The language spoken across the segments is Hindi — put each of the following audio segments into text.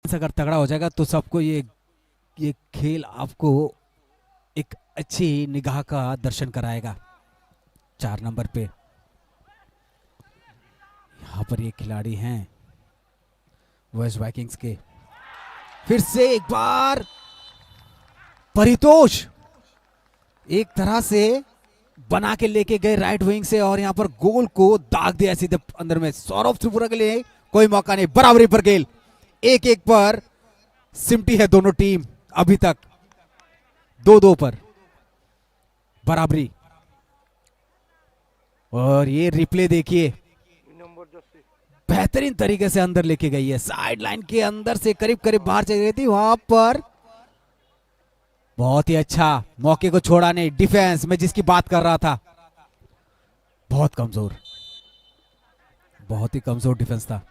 अगर तगड़ा हो जाएगा तो सबको ये खेल आपको एक अच्छी निगाह का दर्शन कराएगा। 4 नंबर पे यहाँ पर ये खिलाड़ी हैं वेस्ट वाइकिंग्स के। फिर से एक बार परितोष एक तरह से बना के लेके गए राइट विंग से और यहाँ पर गोल को दाग दिया सीधे अंदर में। सौरभ त्रिपुरा के लिए कोई मौका नहीं, बराबरी पर गेल। 1-1 पर सिमटी है दोनों टीम अभी तक। 2-2 पर बराबरी। और ये रिप्ले देखिए, बेहतरीन तरीके से अंदर लेके गई है। साइड लाइन के अंदर से करीब करीब बाहर चली गई थी, वहां पर बहुत ही अच्छा मौके को छोड़ा नहीं। डिफेंस में जिसकी बात कर रहा था, बहुत कमजोर, बहुत ही कमजोर डिफेंस था।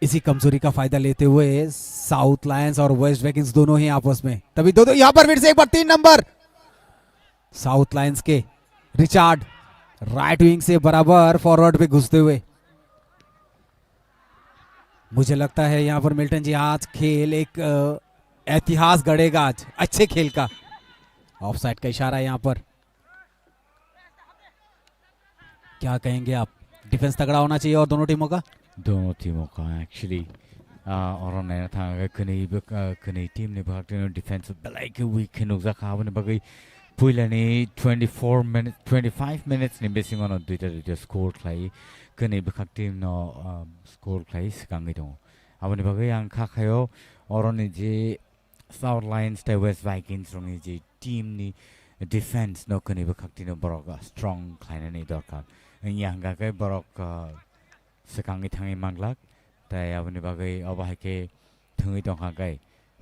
इसी कमजोरी का फायदा लेते हुए साउथ लायंस और वेस्ट वाइकिंग्स दोनों ही आपस में, तभी दो यहां पर फिर से एक बार 3 नंबर साउथ लायंस के रिचार्ड राइट विंग से बराबर फॉरवर्ड पे घुसते हुए। मुझे लगता है यहां पर मिल्टन जी आज खेल एक इतिहास गढ़ेगा आज अच्छे खेल का। ऑफसाइड का इशारा है यहां पर, क्या कहेंगे आप? डिफेंस तगड़ा होना चाहिए और दोनों टीमों का एक्चुअली और नैना था कने टीम ने भागते डिफेंस बेलाइके वीक है नुकजा खाबने बगै पुइलानी 25 मिनट्स ने बेसिंग ऑन दुईटा स्कोर खाई कने बखाक टीम नो स्कोर खाई सिकांगै दं आबने बगै आं खाखायो और ने जे साउथ लायंस टे वेस्ट वाइकिंग्स रंनि जे टीम नि डिफेंस नो कने बखाक टीम बरक स्ट्रॉंग खाइनानै दरकार यहाँ गाकै बरक सिकांगै थाङै मांगलाक ताई आबने बगै अबाहायके थङै दंखाकै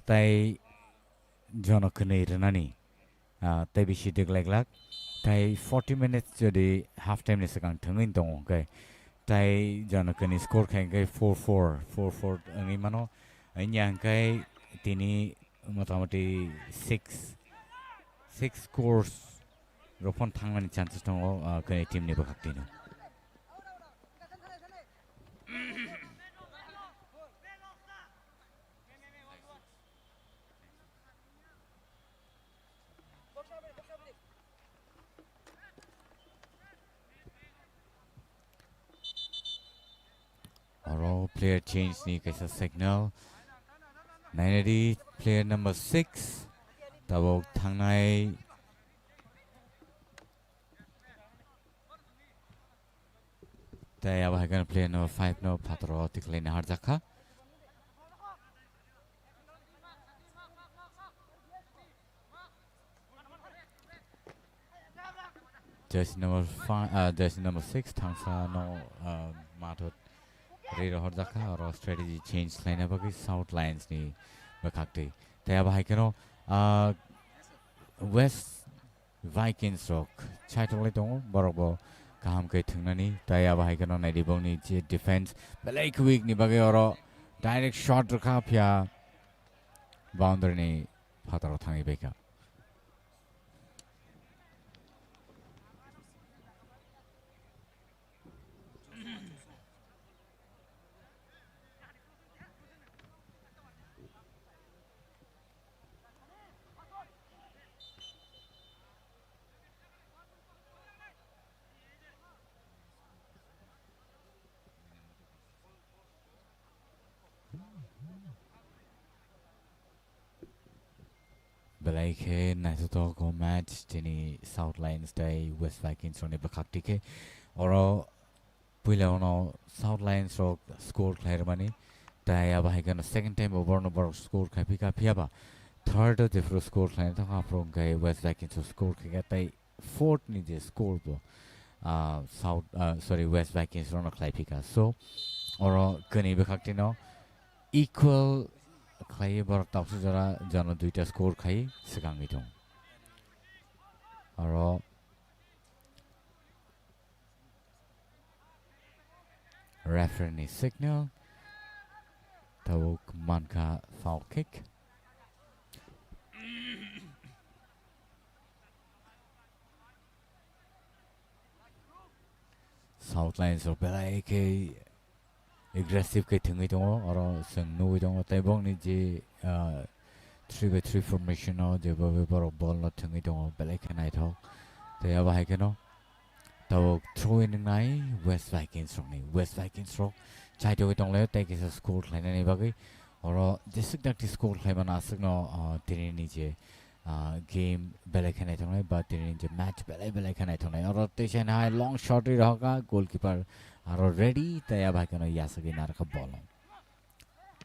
ताई जन कने रनानि ताई बिसि देग्लायग्लाक ताई 40 मिनट्स जदि हाफ टाइम ने सिगां थङै दङ गै ताई जन कने स्कोर खायकै 4-4 अनि मानो यहाँ तिनी मोटामोटी 6 स्कोर्स रफन थांनानै चान्सेस दङ कने टीमनि बखाक्तिनो। All player change ni kaisa signal 90 player number 6 tabok thangnai tay abahagan player number 5 no patro tiklain harjaka jersey number 5 jersey number 6 thangsa no matot Rero Hordaka or strategy change line abagi South Lions ni bakakti. Taya bahikano West Vikings rock chaitole dong borobo kaham kai thungnani taya bahikano naidibong ni je defense belai week ni bagi oro direct shot rakha phya boundary ni phataro thangi beka. Belai ke naito ko match tini South Lions day West Vikings rone bakakti ke oro puila ono South Lions rock score player mani tai abahikano second time over no bar score kapi kapia ba third the first score player ta apro gai West Vikings score ke tai fourth ni je score bo West Vikings rono klaipika so oro kani bakakti no equal खाई बर तापसु जरा जन दुईटा स्कोर खाई सिगांगै दं और रेफरी सिग्नल तब मानका फाउल किक साउथ लाइन्स और बेलाय के aggressive kai thungi dong oro sung nu dong tai bong ni je 3-by-3 formation no je ba ba ball no thungi dong belai khanai thok te aba hai keno to throw in nai West Vikings rong ni West Vikings rong chai to dong le te ki score line ni ba gi oro district dak score line ba na sik no tini ni je game belai khanai thong nai ba tini je match belai khanai thong nai oro te chen hai long shot ri raha goalkeeper aro ready te aba keno yasagi nar ka ball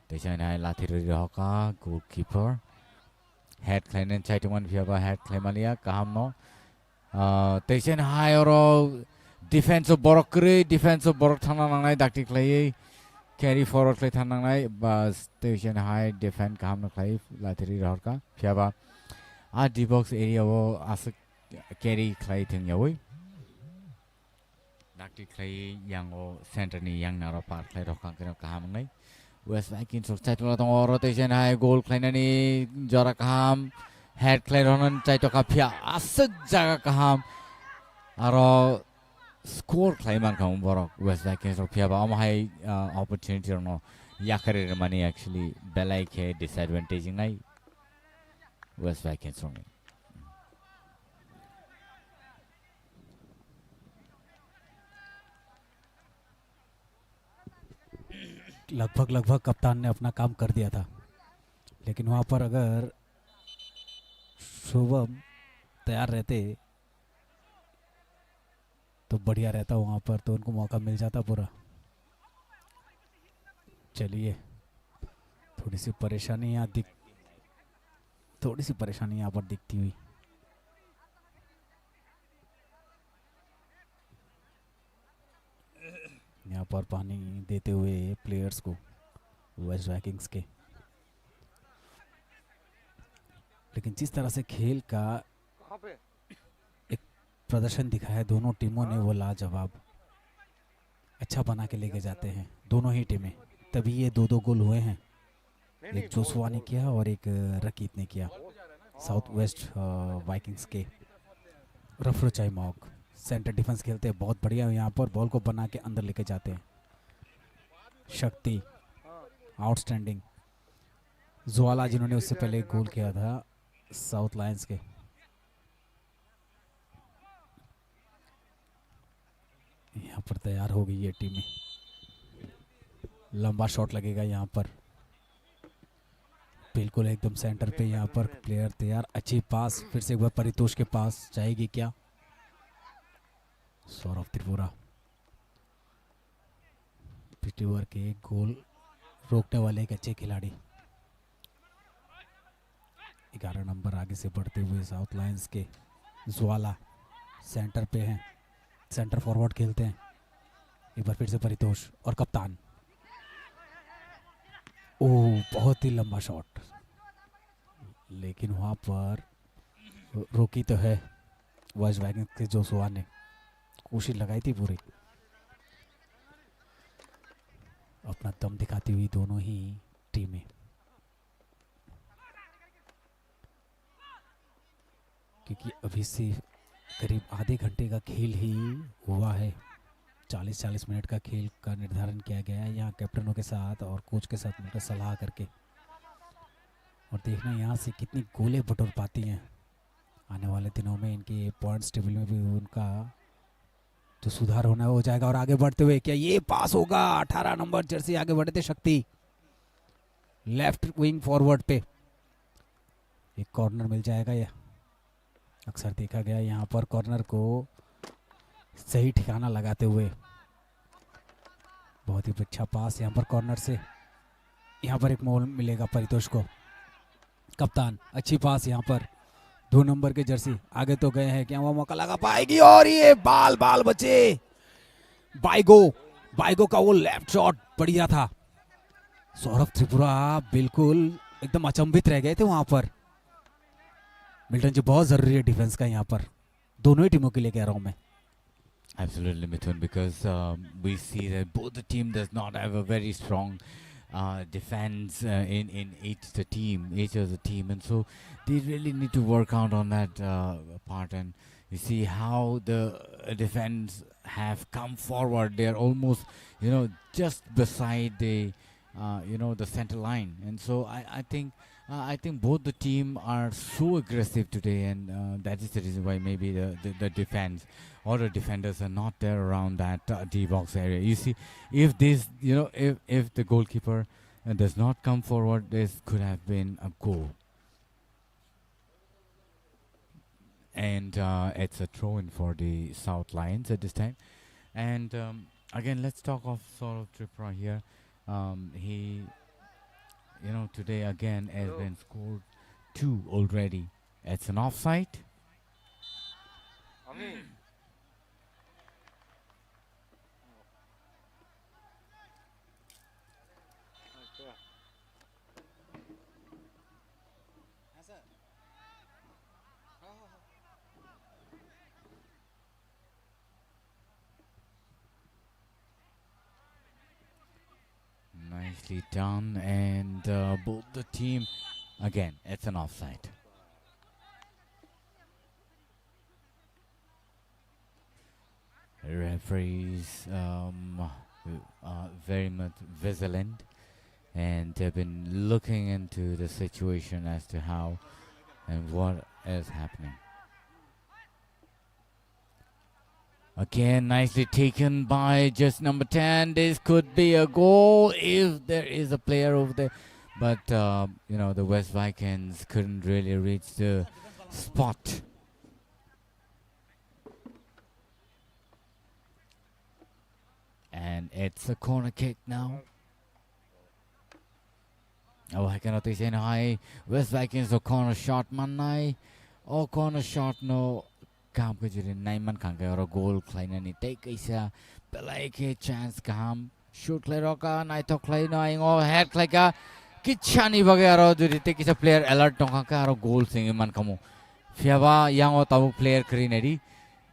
te chen hai la thiri raha goalkeeper head kleinen chai to man phia ba head klemania kaham no te chen hai oro defensive borok thana nangnai dakti klai carry forward klai thana nangnai ba station high defend kaham no klai la thiri raha ka phia ba D box area wo as carry klai thing yawi dakti klai yang o center ni yang naro par klai rokang kena kaham ngai West Vikings sok chai to tong oro te chen hai goal klai nani jara kaham head klai ronan chai to ka phia asuk jaga kaham aro score klai man kaham borok West Vikings sok phia ba am hai opportunity no yakare mani actually belai ke disadvantage ngai West Vikings rong लगभग कप्तान ने अपना काम कर दिया था, लेकिन वहाँ पर अगर शुभम तैयार रहते तो बढ़िया रहता, वहाँ पर तो उनको मौका मिल जाता पूरा। चलिए थोड़ी सी परेशानी यहाँ पर दिखती हुई। यहाँ पर पानी देते हुए प्लेयर्स को वेस्ट वाइकिंग्स के, लेकिन जिस तरह से खेल का एक प्रदर्शन दिखाया दोनों टीमों ने वो लाजवाब अच्छा बना के लेके जाते हैं दोनों ही टीमें, तभी ये 2-2 गोल हुए हैं। एक जोशुआ ने किया और एक रकीत ने किया। साउथ वेस्ट वाइकिंग्स के रफरो चाइमॉक सेंटर डिफेंस खेलते हैं बहुत बढ़िया, यहाँ पर बॉल को बना के अंदर लेके जाते हैं। शक्ति आउटस्टैंडिंग, ज्वाला जिन्होंने उससे पहले एक गोल किया था साउथ लायंस के। यहाँ पर तैयार हो गई ये टीमें, लंबा शॉट लगेगा यहाँ पर, बिल्कुल एकदम सेंटर पे यहाँ पर प्लेयर तैयार। अच्छी पास फिर से एक बार परितोष के पास जाएगी क्या? सौरभ त्रिपुरा पिछले ओवर के गोल रोकने वाले एक अच्छे खिलाड़ी। 11 नंबर आगे से बढ़ते हुए साउथ लायंस के ज्वाला सेंटर पे हैं, सेंटर फॉरवर्ड खेलते हैं। एक बार फिर से परितोष और कप्तान, ओह बहुत ही लंबा शॉट, लेकिन वहां पर रोकी तो है वेस्ट वाइकिंग्स के जोशुआ ने, कोशिश लगाई थी पूरी। अपना दम दिखाती हुई दोनों ही टीमें। क्योंकि अभी से करीब आधे घंटे का खेल ही हुआ है, 40-40 मिनट का खेल का निर्धारण किया गया है यहाँ कैप्टनों के साथ और कोच के साथ मिलकर सलाह करके। और देखना यहाँ से कितनी गोलें बटोर पाती हैं आने वाले दिनों में। इनके पॉइंट्स टेबल में भी उनका जो सुधार होना हो जाएगा। और आगे बढ़ते हुए क्या ये पास होगा? 18 नंबर जर्सी आगे बढ़े थे शक्ति, लेफ्ट विंग फॉरवर्ड पे एक कॉर्नर मिल जाएगा। ये अक्सर देखा गया यहाँ पर कॉर्नर को सही ठिकाना लगाते हुए। बहुत ही अच्छा पास यहाँ पर कॉर्नर से, यहाँ पर एक मोल मिलेगा परितोष को। कप्तान अच्छी पास यहाँ पर, 2 नंबर के जर्सी आगे तो गए हैं, क्या वो मौका लगा पाएगी? और ये बाल बचे। बाइगो का वो लेफ्ट शॉट बढ़िया था। सौरभ त्रिपुरा बिल्कुल एकदम अचंभित रह गए थे वहां पर। मिल्टन जी बहुत जरूरी है डिफेंस का यहाँ पर, दोनों ही टीमों के लिए कह रहा हूं मैं। Absolutely, Mithun, because we see that both the team does not have a very strong defense in each of the team, and so they really need to work out on that part. And You see how the defense have come forward. They're almost, just beside the center line. And so I think both the team are so aggressive today, and that is the reason why maybe the defense or the defenders are not there around that D box area. You see, if this, if the goalkeeper does not come forward, this could have been a goal. And it's a throw-in for the South Lions at this time. And again, let's talk of Saurav Tripura here. He, today again has been scored 2 already. It's an offside. Nicely done, and both the team, again, it's an offside. Referees very much vigilant, and they've been looking into the situation as to how and what is happening. Again, nicely taken by just number 10. This could be a goal if there is a player over there. But, the West Vikings couldn't really reach the spot. And it's a corner kick now. Oh, I cannot say no. West Vikings a corner shot manai. Oh, corner shot no. काम को जुरे नाइमन खांगे और गोल खलाइना नि तै कैसा पलाई के चांस काम शूट खलाइ रका नाइ तो खलाइ नाइ ओ हेड खलाइका किच्छानी बगे और जुरे तै किसा प्लेयर अलर्ट टोका का और गोल सिंगे मन कमु फियावा यांग ओ ताबु प्लेयर करी नेरी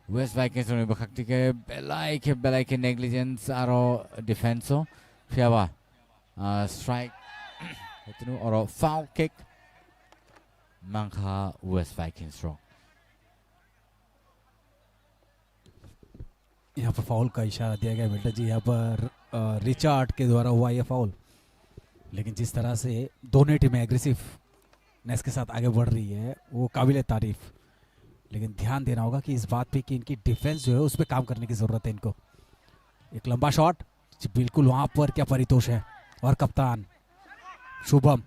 वेस्ट वाइकिंग्स ने बखक्ति के पलाई के नेग्लिजेंस और डिफेंसो फियावा स्ट्राइक इतनु और फाउल किक मंखा वेस्ट वाइकिंग्स रो यहाँ पर फाउल का इशारा दिया गया मिल्टन जी। यहाँ पर रिचार्ड के द्वारा हुआ यह फाउल, लेकिन जिस तरह से दोनों टीमें एग्रेसिवनेस के साथ आगे बढ़ रही है वो काबिल तारीफ। लेकिन ध्यान देना होगा कि इस बात पे कि इनकी डिफेंस जो है उस पर काम करने की ज़रूरत है इनको। एक लंबा शॉट बिल्कुल वहाँ पर क्या परितोष है, और कप्तान शुभम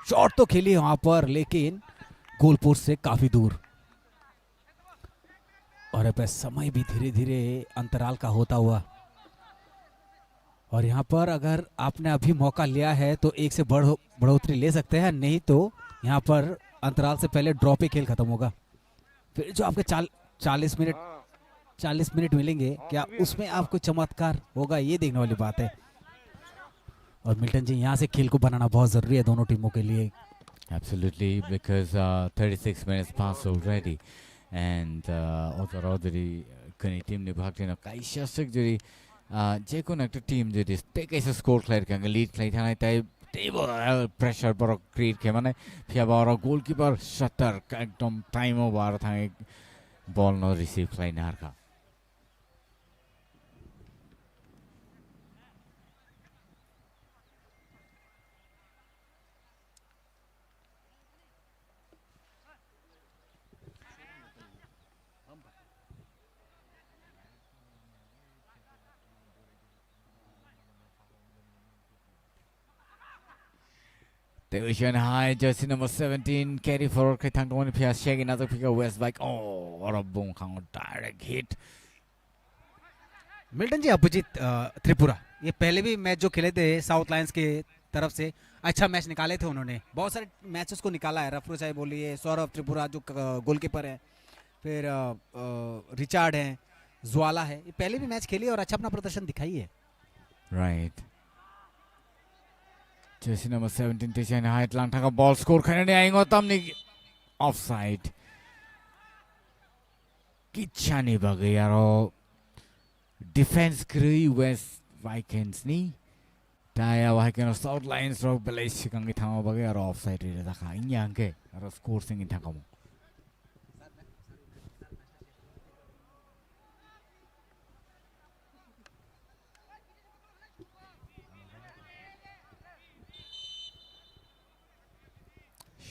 शॉट तो खेली वहाँ पर लेकिन गोल पोस्ट से काफ़ी दूर। और अब समय भी धीरे धीरे अंतराल का होता हुआ, और यहाँ पर अगर आपने अभी मौका लिया है तो एक से बढ़ोतरी ले सकते हैं, नहीं तो यहाँ पर अंतराल से पहले ड्रॉ पे खेल खत्म होगा। फिर जो आपके 40 मिनट मिलेंगे, क्या उसमें आपको चमत्कार होगा, ये देखने वाली बात है। और मिल्टन जी यहाँ से खेल को बनाना बहुत ज़रूरी है दोनों टीमों के लिए। Absolutely, because 36 minutes passed already. And already kani team ne bhag thena kaisa sik juri je ko ekta team jodi kaisa score clear kanga lead play thana tai table pressure पर create ke mane फिर और goalkeeper सत्तर एकदम time over था ball no receive play नार का। Division high, jersey number 17, carry forward kay thang tong pia shake another pick of West Bike. Oh, और अब boom खाओ direct hit. मिल्टन जी अभिजीत त्रिपुरा ये पहले भी मैच जो खेले थे साउथ लायंस के तरफ से अच्छा मैच निकाले थे उन्होंने, बहुत सारे मैचेस को निकाला है। रफरू साहब बोलिए, सौरभ त्रिपुरा जो गोलकीपर है, फिर रिचार्ड है, ज्वाला है, ये पहले भी मैच खेली और अच्छा अपना प्रदर्शन दिखाई है। Right. Jersey number 17 Tishan height lang thaka ball score khane ni aingo tamni offside. Kichani bagai aro defense kri West Vikings ni taya Vikings South Lions ro belai sikangi thama bagai aro offside re thaka inyang ke aro score sing thaka mo.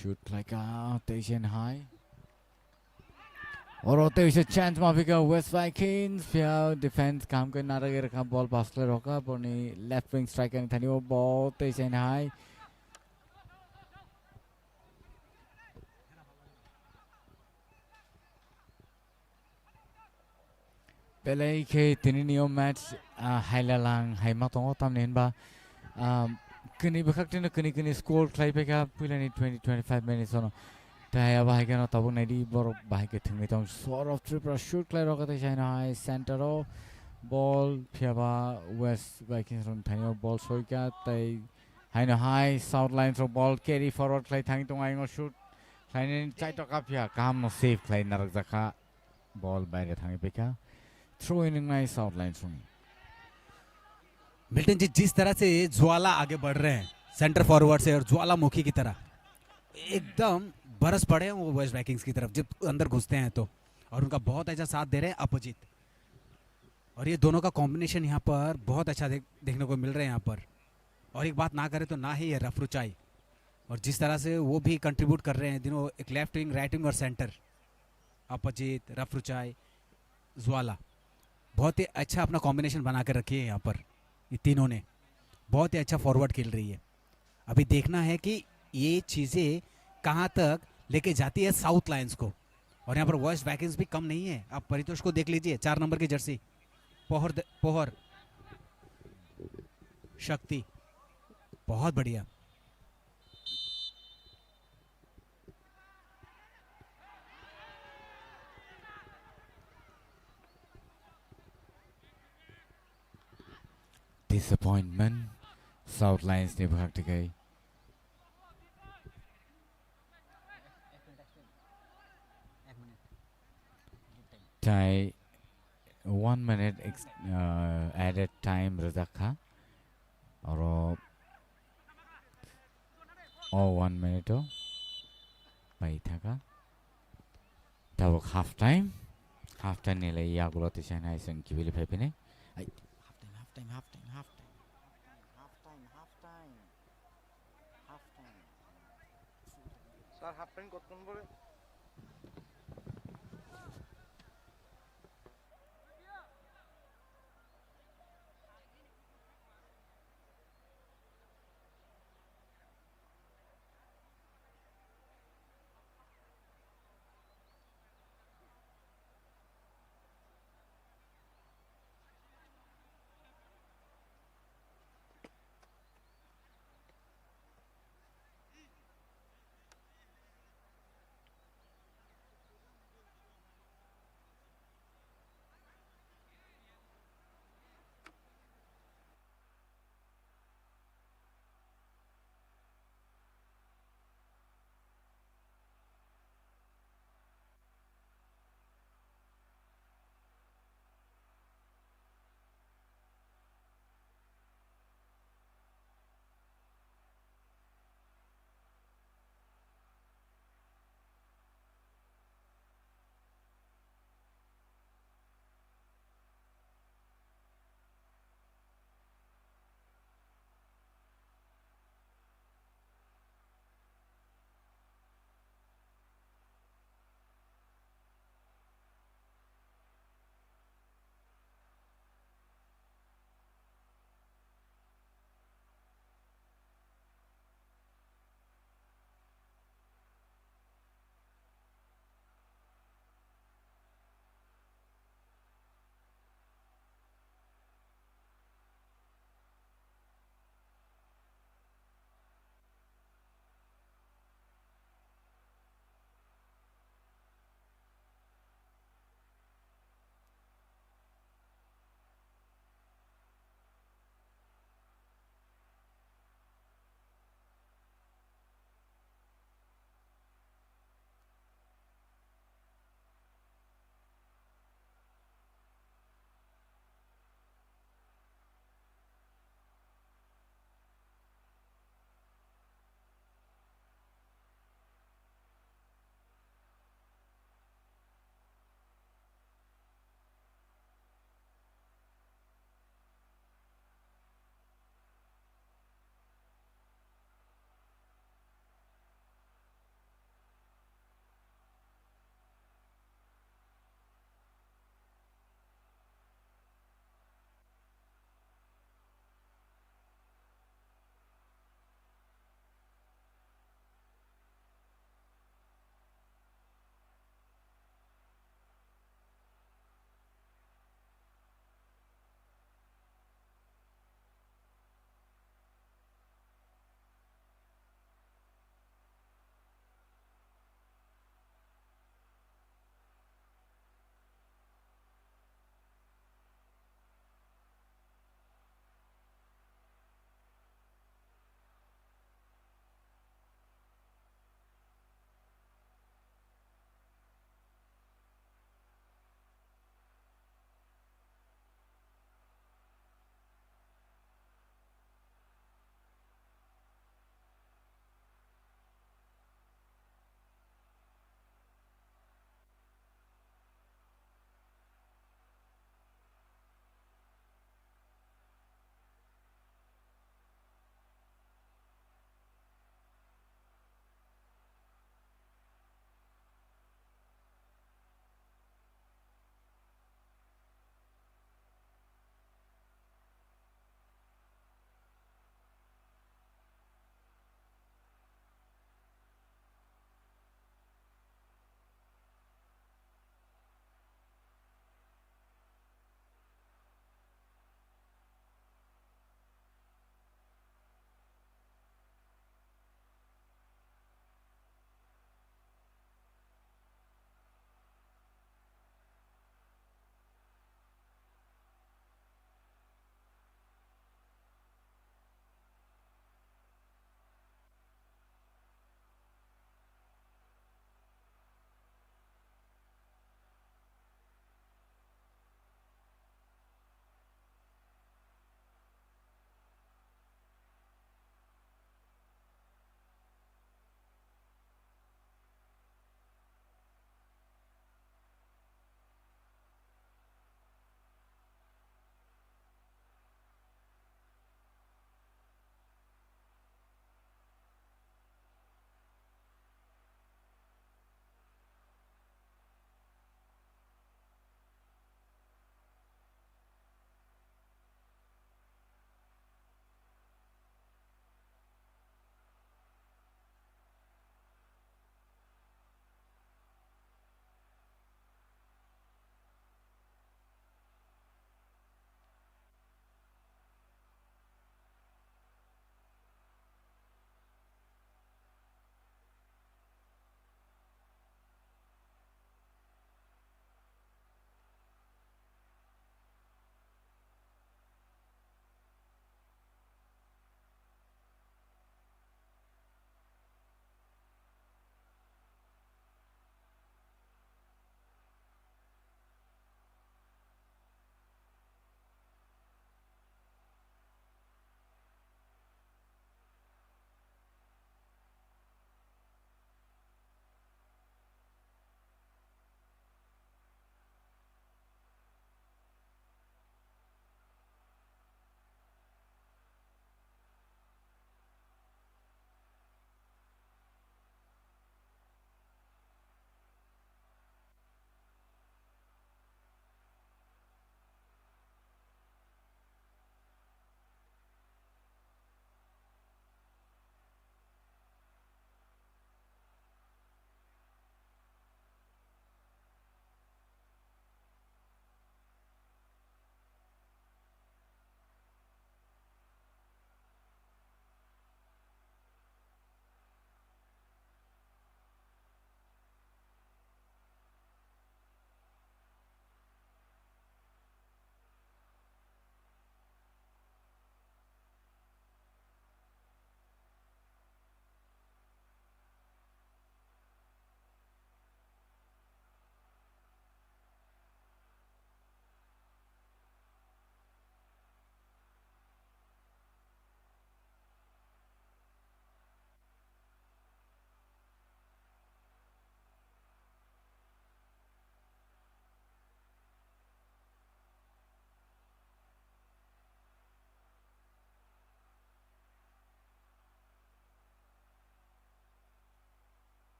shoot like station high और होते इसे चांस माफी का वेस्ट वाइकिंग्स फिर डिफेंस काम करना रहे रखा बॉल पास कर रोका पुनी लेफ्ट विंग स्ट्राइकर था नहीं वो बॉल स्टेशन हाई पहले के तीन नियो मैच हाइलालांग हाइमा तो तम नहीं बा कनी बखकते न कनी स्कोर क्लाइ पे का पुलानी 20-25 मिनट्स होनो ताया बाहाय के न तब नाइडी बर बाहाय के थंगे तो सॉर्ट ऑफ ट्रिप शूट क्लाइ रोकते चाइना हाई सेंटर ओ बॉल फियाबा वेस्ट वाइकिंग्स रन थायो बॉल सोइका तै हाइनो हाई साउथ लाइन रो बॉल कैरी फॉरवर्ड क्लाइ थांग तो आइंगो शूट क्लाइन चाइ तो का फिया काम न सेफ क्लाइ नरक जखा बॉल बाहर थांगे पे का throw in nice South Lions सुन मिल्टन जी जिस तरह से ज्वाला आगे बढ़ रहे हैं सेंटर फॉरवर्ड से और ज्वालामुखी की तरह एकदम बरस पड़े हैं वो वेस्ट वाइकिंग्स की तरफ जब अंदर घुसते हैं तो और उनका बहुत अच्छा साथ दे रहे हैं अपोजिट और ये दोनों का कॉम्बिनेशन यहाँ पर बहुत अच्छा देखने को मिल रहा है यहाँ पर और एक बात ना करें तो ना ही है रफरुचाई और जिस तरह से वो भी कंट्रीब्यूट कर रहे हैं दिनों एक लेफ्ट विंग राइट विंग और सेंटर अपोजिट रफरुचाई ज्वाला बहुत ही अच्छा अपना कॉम्बिनेशन बना कर रखी है यहाँ पर ये तीनों ने बहुत ही अच्छा फॉरवर्ड खेल रही है अभी देखना है कि ये चीज़ें कहाँ तक लेके जाती है साउथ लाइन्स को और यहाँ पर वेस्ट वाइकिंग्स भी कम नहीं है आप परितोष को देख लीजिए 4 नंबर की जर्सी पोहर शक्ति बहुत बढ़िया disappointment साउथ लाइन्स ने भागते गए टाइ 1 minute added time रखा और 1 minute हो भाई था का तब हाफ टाइम ने ले या गुलाती चाइना ऐसे की बिल पे ने half time sir half time কতক্ষণ পরে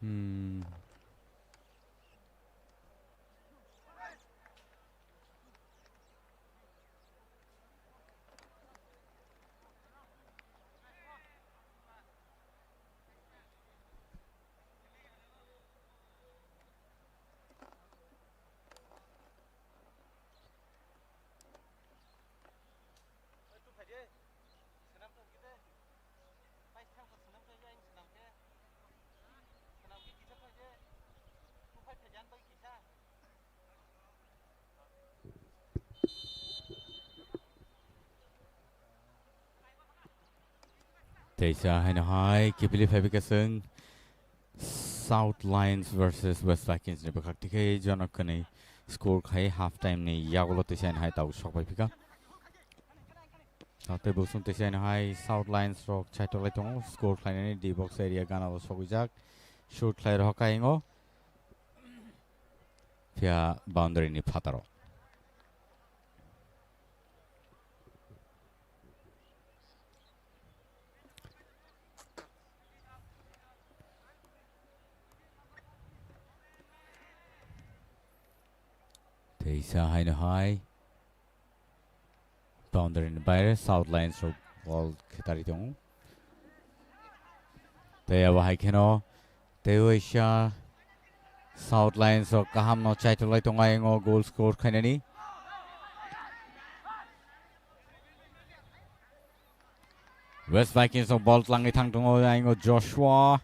Hmm. Tu phải đi. Senam tu kita. Pai tham ka senam ka jain senam ke. Senam ke kita phải đi. Tu phải phải jan pai kita. Thế giờ hay là hai kịp phải cái sân South Lions versus West Vikings này bác cái cho nó cái này score khai half time này giao lo thế giờ hai tàu sọc phải cái Te bosung te sen hai South Lions rock chaito lai tong score khai này D box area gana lo sok jak shoot khai ro kai ngo pia boundary ni phataro te sa hai na hai boundary ni bayre South Lions rock ball khitari tong te aba hai kheno te oisha South Lions rock kaham no chaito lai tong ai ngo goal score khai ni West Vikings of ball langi thang tong ai ngo Joshua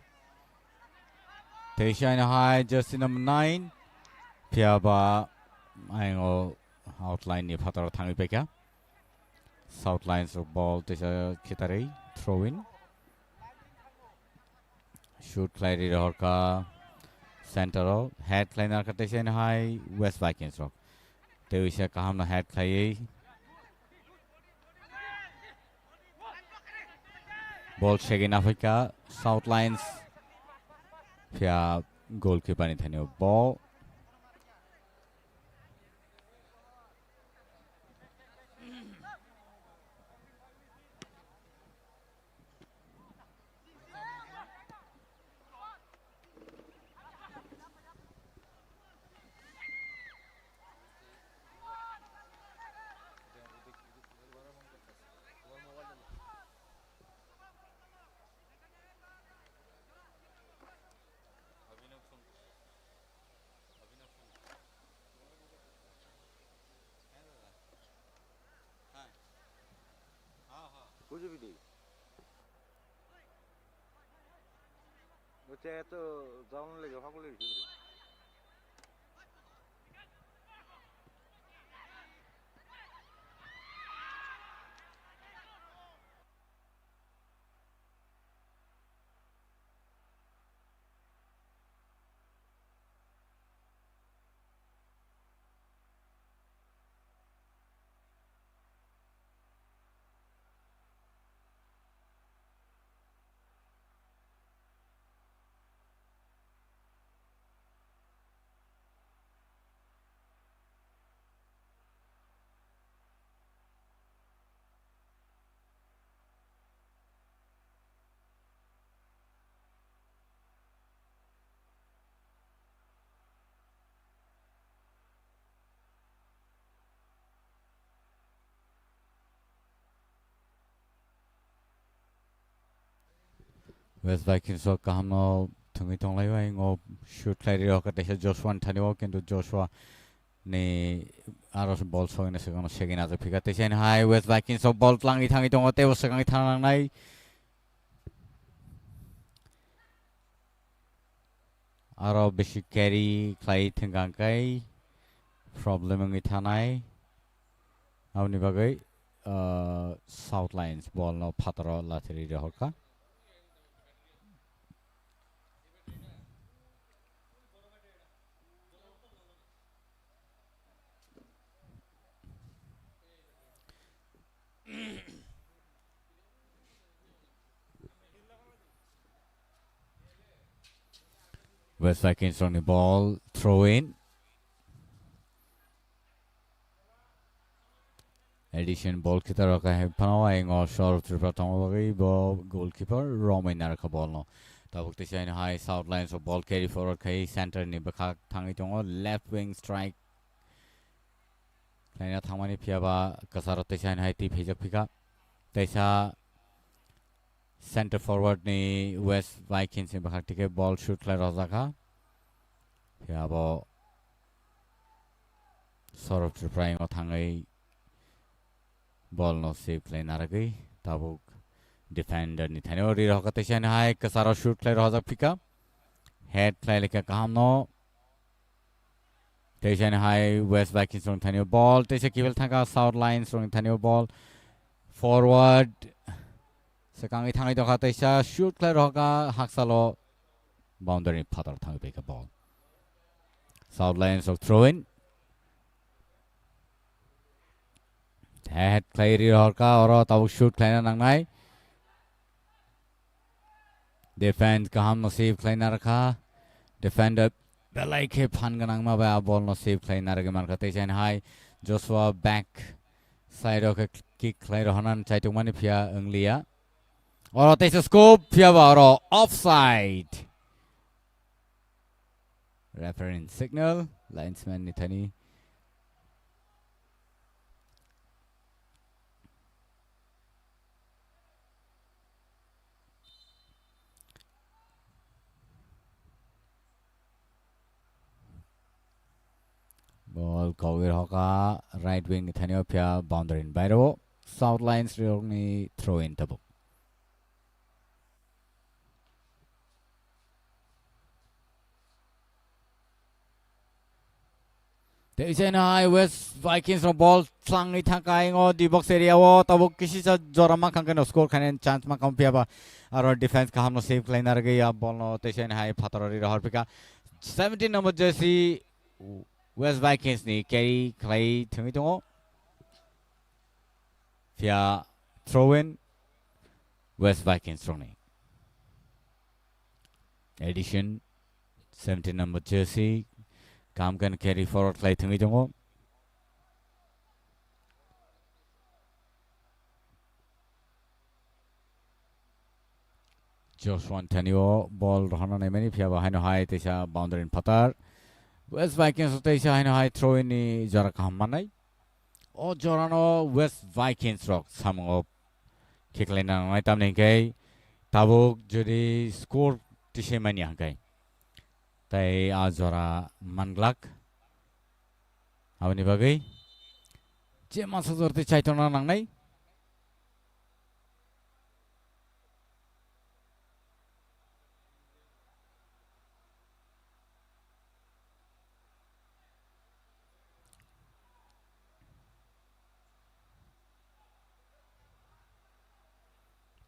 te sa na hai jersey number 9 pia ba ai ngo outline ni phataro thangi pe kya South Lions of ball te sa khitari throw in shoot clarity rohor ka center ro head liner ka te sa na hai West Vikings rock te uisa kaham na head khai ball shaking Africa South Lions pia goalkeeper ni thani ball कुछ भी नहीं वो चाहे तो जाऊँ लगे भागो ले West Vikings rock kaham no thungi tong lai wai ngo shoot clarity rock te sa Joshua thani wo kintu Joshua ni aros ball so ina sekono segin aja phika te sa na hai West Vikings of ball langi thangi tong te sekangi thanang nai aro beshi carry khai thengang kai problem ngi thanai auni bagai South Lions ball no phataro lathiri rohor ka West Vikings on the ball, throw in. Addition ball kita raka hai panawa ingo short tripa tamo bagai ball goalkeeper Romain naraka ball no tabuk te shine high south line so ball carry forward khai center ni bakha thangi tongo left wing strike laina thangmani phiaba kasaro te shine high ti phejak phika taisa center forward ni West Vikings ni bakha tike ball shoot lai rozaka phiabo sorok trying o thangai ball no save play naragai tabuk defender ni thane ori roka te shine high kasaro shoot play rozak phika head play leka kaham no te shine high West Vikings rong thane ball te se kibel thanga south lines rong thane ball forward sekangi thangai dokha te sa shoot play roka haksalo boundary phatar thangai beka ball south lines of throw in head play ri roka oro tabuk shoot play na nangnai defense kaham no save play na rakha defender belai ke phan ganang ma ba ball no save play na rage marka te chen high Joshua back side of kick play rohanan chaitung mani phia anglia oro te scope phia ba oro offside referee signal linesman ni thani ball kawir hoka right wing ni thani phia boundary in bairo south lines rong ni throw in tabuk te chen high West Vikings no ball tlang ni thakai ngo di box area wo tabuk kisi sa jorama khang no score khanen chance ma kam phia ba aro defense ka hamno save liner ge ya ball no te chen high phatarori rahar pika 17 number jersey West Vikings ni carry clay thungi tongo phia throw in West Vikings rong ni addition 17 number jersey kam kan carry forward clay thungi tongo Joshua Tanio ball rohana nei mani phia ba haino high te sa boundary in phatar West Vikings te sa haino high throw in ni jara kam manai o jorano West Vikings rock samongo kiklena ngai tam nei kai tabuk jodi score tise mani hangai tai a jora manglak abni bagai je masa jorte chaitona nangnai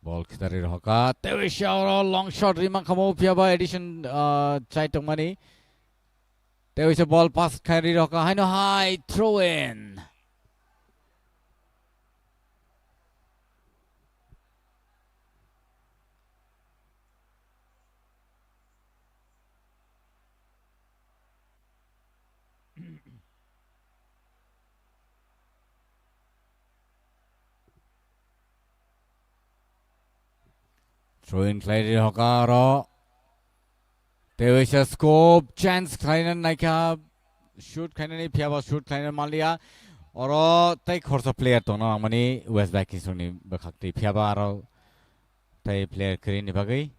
ball kitari roka tewisha oro long shot rima khamo phia ba addition chaitong mani tewisha ball pass khari roka haino high throw in throw in clay hoka ro tewisha scope chance khainan naika shoot khainan phia ba shoot khainan malia oro tai khorsa player to na mani West Vikings ni bakhakti phia ba ro tai player kri ni bagai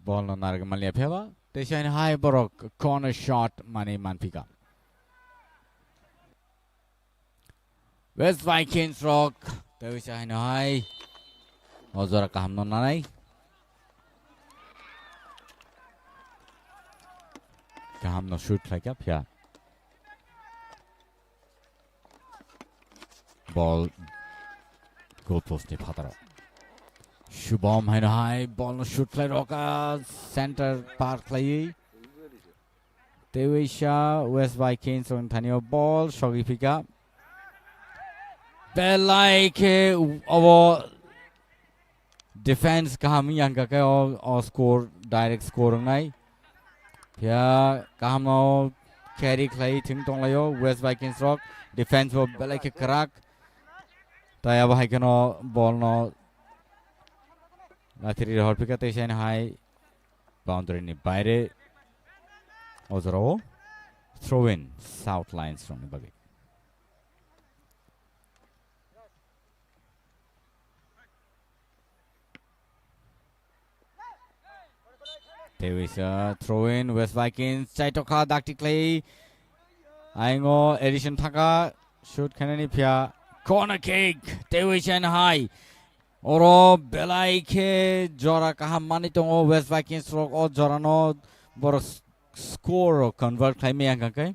ball no narga malia phia ba te shine high borok corner shot mani manpika West Vikings rock tewisha high ozora kaham no nanai kaham no shoot like up here ball goal post ni phatara Shubham haino high ball no shoot play roka center park play Tewisha West Vikings on Thanio ball shogifika belike abo defense kaham yang ka o score direct score ngai pia kaham no carry clay thing tong layo West Vikings rock defense bo belike crack tai abo haikano ball no lathiri hor pika te sen high 바운더리니 바이레 어저로 throw-in South Lions from the buggy. There is a throw-in West Vikings. Chaitoka tactically. Aingo addition Taka shoot Kennedy Pia. Corner kick. There is an high. Oro Belaike Jora Kahamanitongo West Vikings rock or Jorano Boros score convert Kaimianga.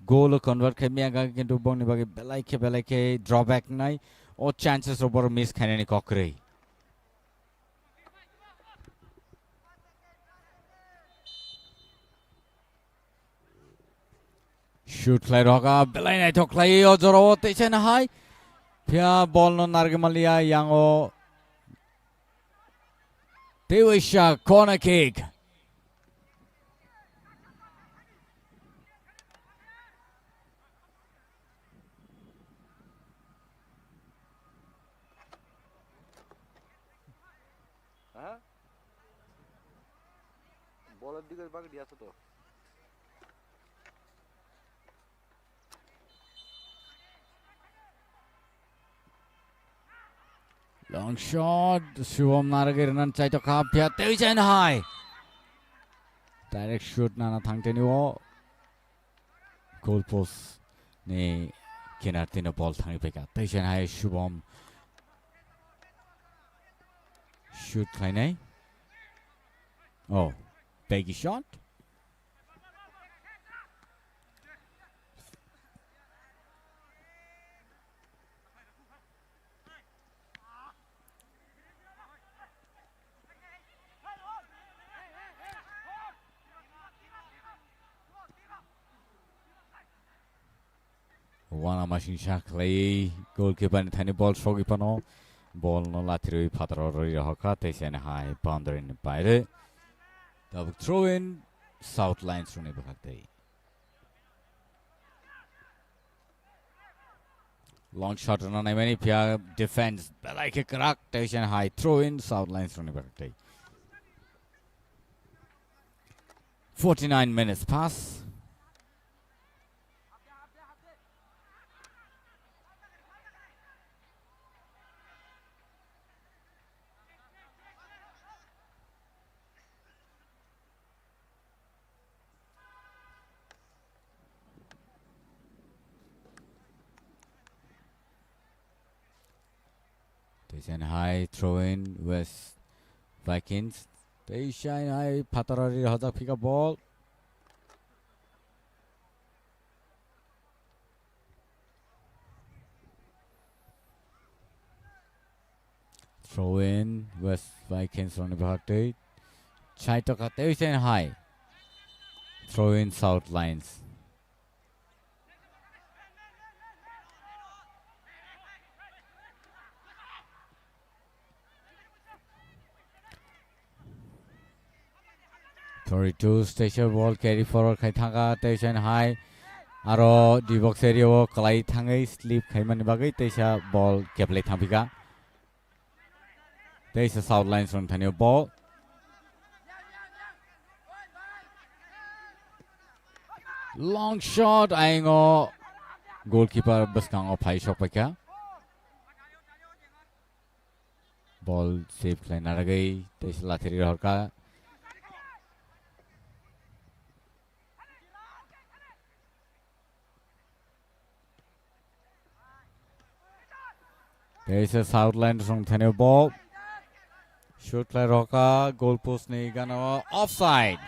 Goal convert Kaimianga into Bonibagi Belaike drawback nai or chances over miss Kennedy Cockery. Shoot play roga Belaine to clay or Joro Tation high. Pia ball no Nargamalia Yango. Dewisha corner kick. হ্যাঁ বলের দিকে বাকি দিয়েছে তো Long shot. Shivam Naragirinan try to cap here. Division high. Direct shoot Nana Tangteniwo. Goal post. Ni Kinartina ball Tangi pick up. Division high. Shivam. Shoot Kainai. Oh. Baggy shot. One machine shakly goalkeeper and tiny ball shogi pano ball no latiri patrori hoka and high boundary in the double throw in South Lines from Nibakate. Long shot on many Pia defense like a crack station high throw in South Lines from Nibakate. 49 minutes pass. Station high throw in West Vikings. Station high Patarari Hazak pick up ball. Throw in West Vikings on the back. Chaitoka Station high. Throw in South Lines. Thirty-two station ball carry forward Kaitanga station high. Aro di box area kalai thangai sleep Kaiman bagai tesha ball keplay thampika. There is a South Lines from Tanya ball. Long shot aingo goalkeeper baskang of high shot paka. Ball save klein naragai tesha latiri horka. There is a South Lines from Tanya ball. Shoot play roka goal post ni gana offside.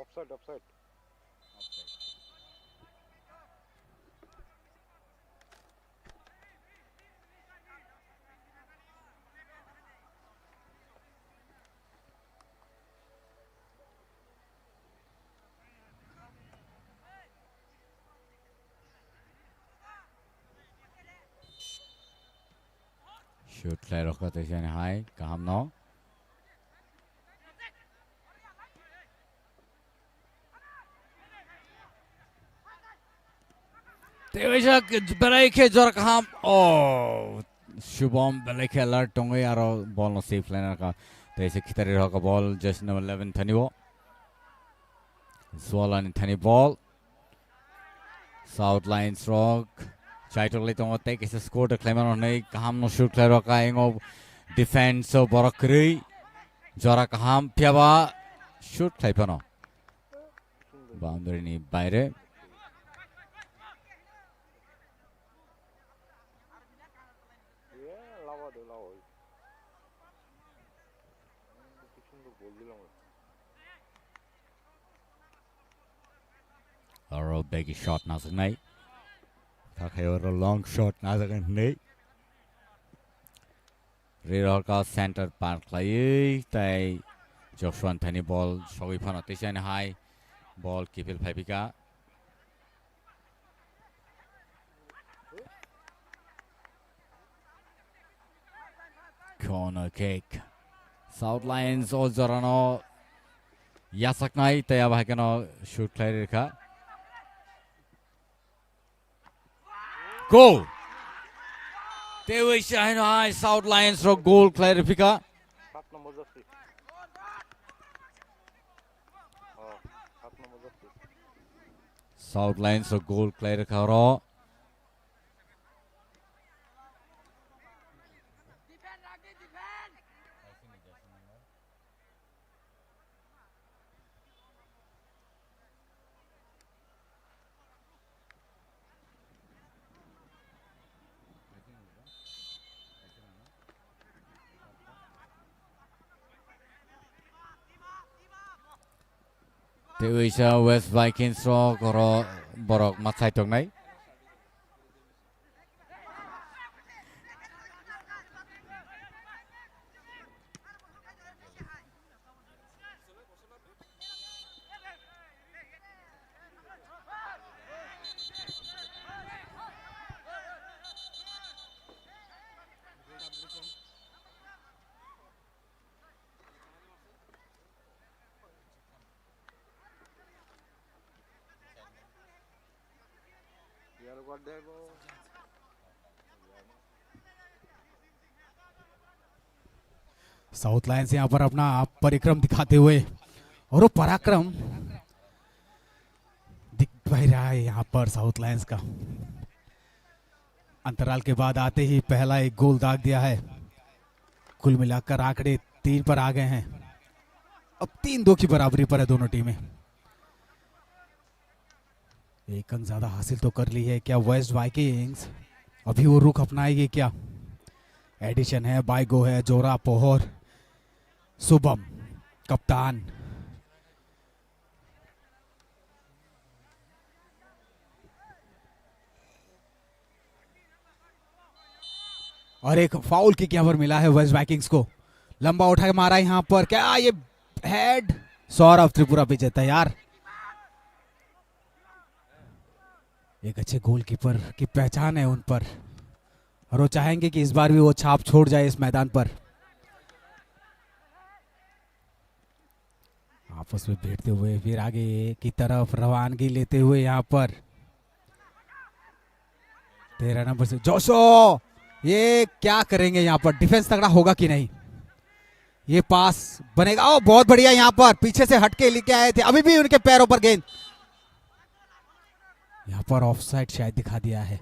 Offside Shoot play roka station high kaham no. There is a break Jorkham. Oh, Shubham बेलेखे अलर्ट टोंगे यारो बॉल नो सेफ लाइनर का तो ऐसे खितरे रहा का बॉल जस्ट नंबर 11 थनी वो Zwala ni thani ball South Lines rock Chaito le tong take is a score to claim on nei kaham no shoot claro ka engo defense so borakri jora kaham pyaba shoot claipano boundary ni baire or a big shot na sagnai Kakhay or a long shot na sagnai Rear ka center park lai tai Joshua thani ball shogi phana tishan high ball kipil phaipika corner kick South Lines all zorano yasaknai tai abhakano shoot klai rekha Goal. They were shine high. South Lions for goal. Clarifica. South Lions for goal. Clarifica. Tewisha West Vikings rock or Borok Matsai Tongnai. South lines यहाँ पर अपना परिक्रम दिखाते हुए और वो पराक्रम दिख रहा है यहाँ पर साउथ लाइन्स का अंतराल के बाद आते ही पहला एक गोल दाग दिया है कुल मिलाकर आंकड़े 3 पर आ गए हैं अब 3-2 की बराबरी पर है दोनों टीमें एक अंक ज्यादा हासिल तो कर ली है क्या वेस्ट वाइकिंग्स अभी वो रुख अपनाएगी क्या एडिशन है बाइगो है जोरा पोहर शुभम कप्तान और एक फाउल किक यहाँ पर मिला है वेस्ट वाइकिंग्स को लंबा उठा के मारा यहाँ पर क्या ये हेड सौरभ त्रिपुरा पे तैयार एक अच्छे गोलकीपर की पहचान है उन पर और वो चाहेंगे कि इस बार भी वो छाप छोड़ जाए इस मैदान पर आपस में बैठते हुए फिर आगे की तरफ रवानगी लेते हुए यहाँ पर 13 नंबर से जोशो ये क्या करेंगे यहाँ पर डिफेंस तगड़ा होगा कि नहीं ये पास बनेगा ओ बहुत बढ़िया यहाँ पर पीछे से हटके लेके आए थे अभी भी उनके पैरों पर गेंद यहाँ पर ऑफसाइड शायद दिखा दिया है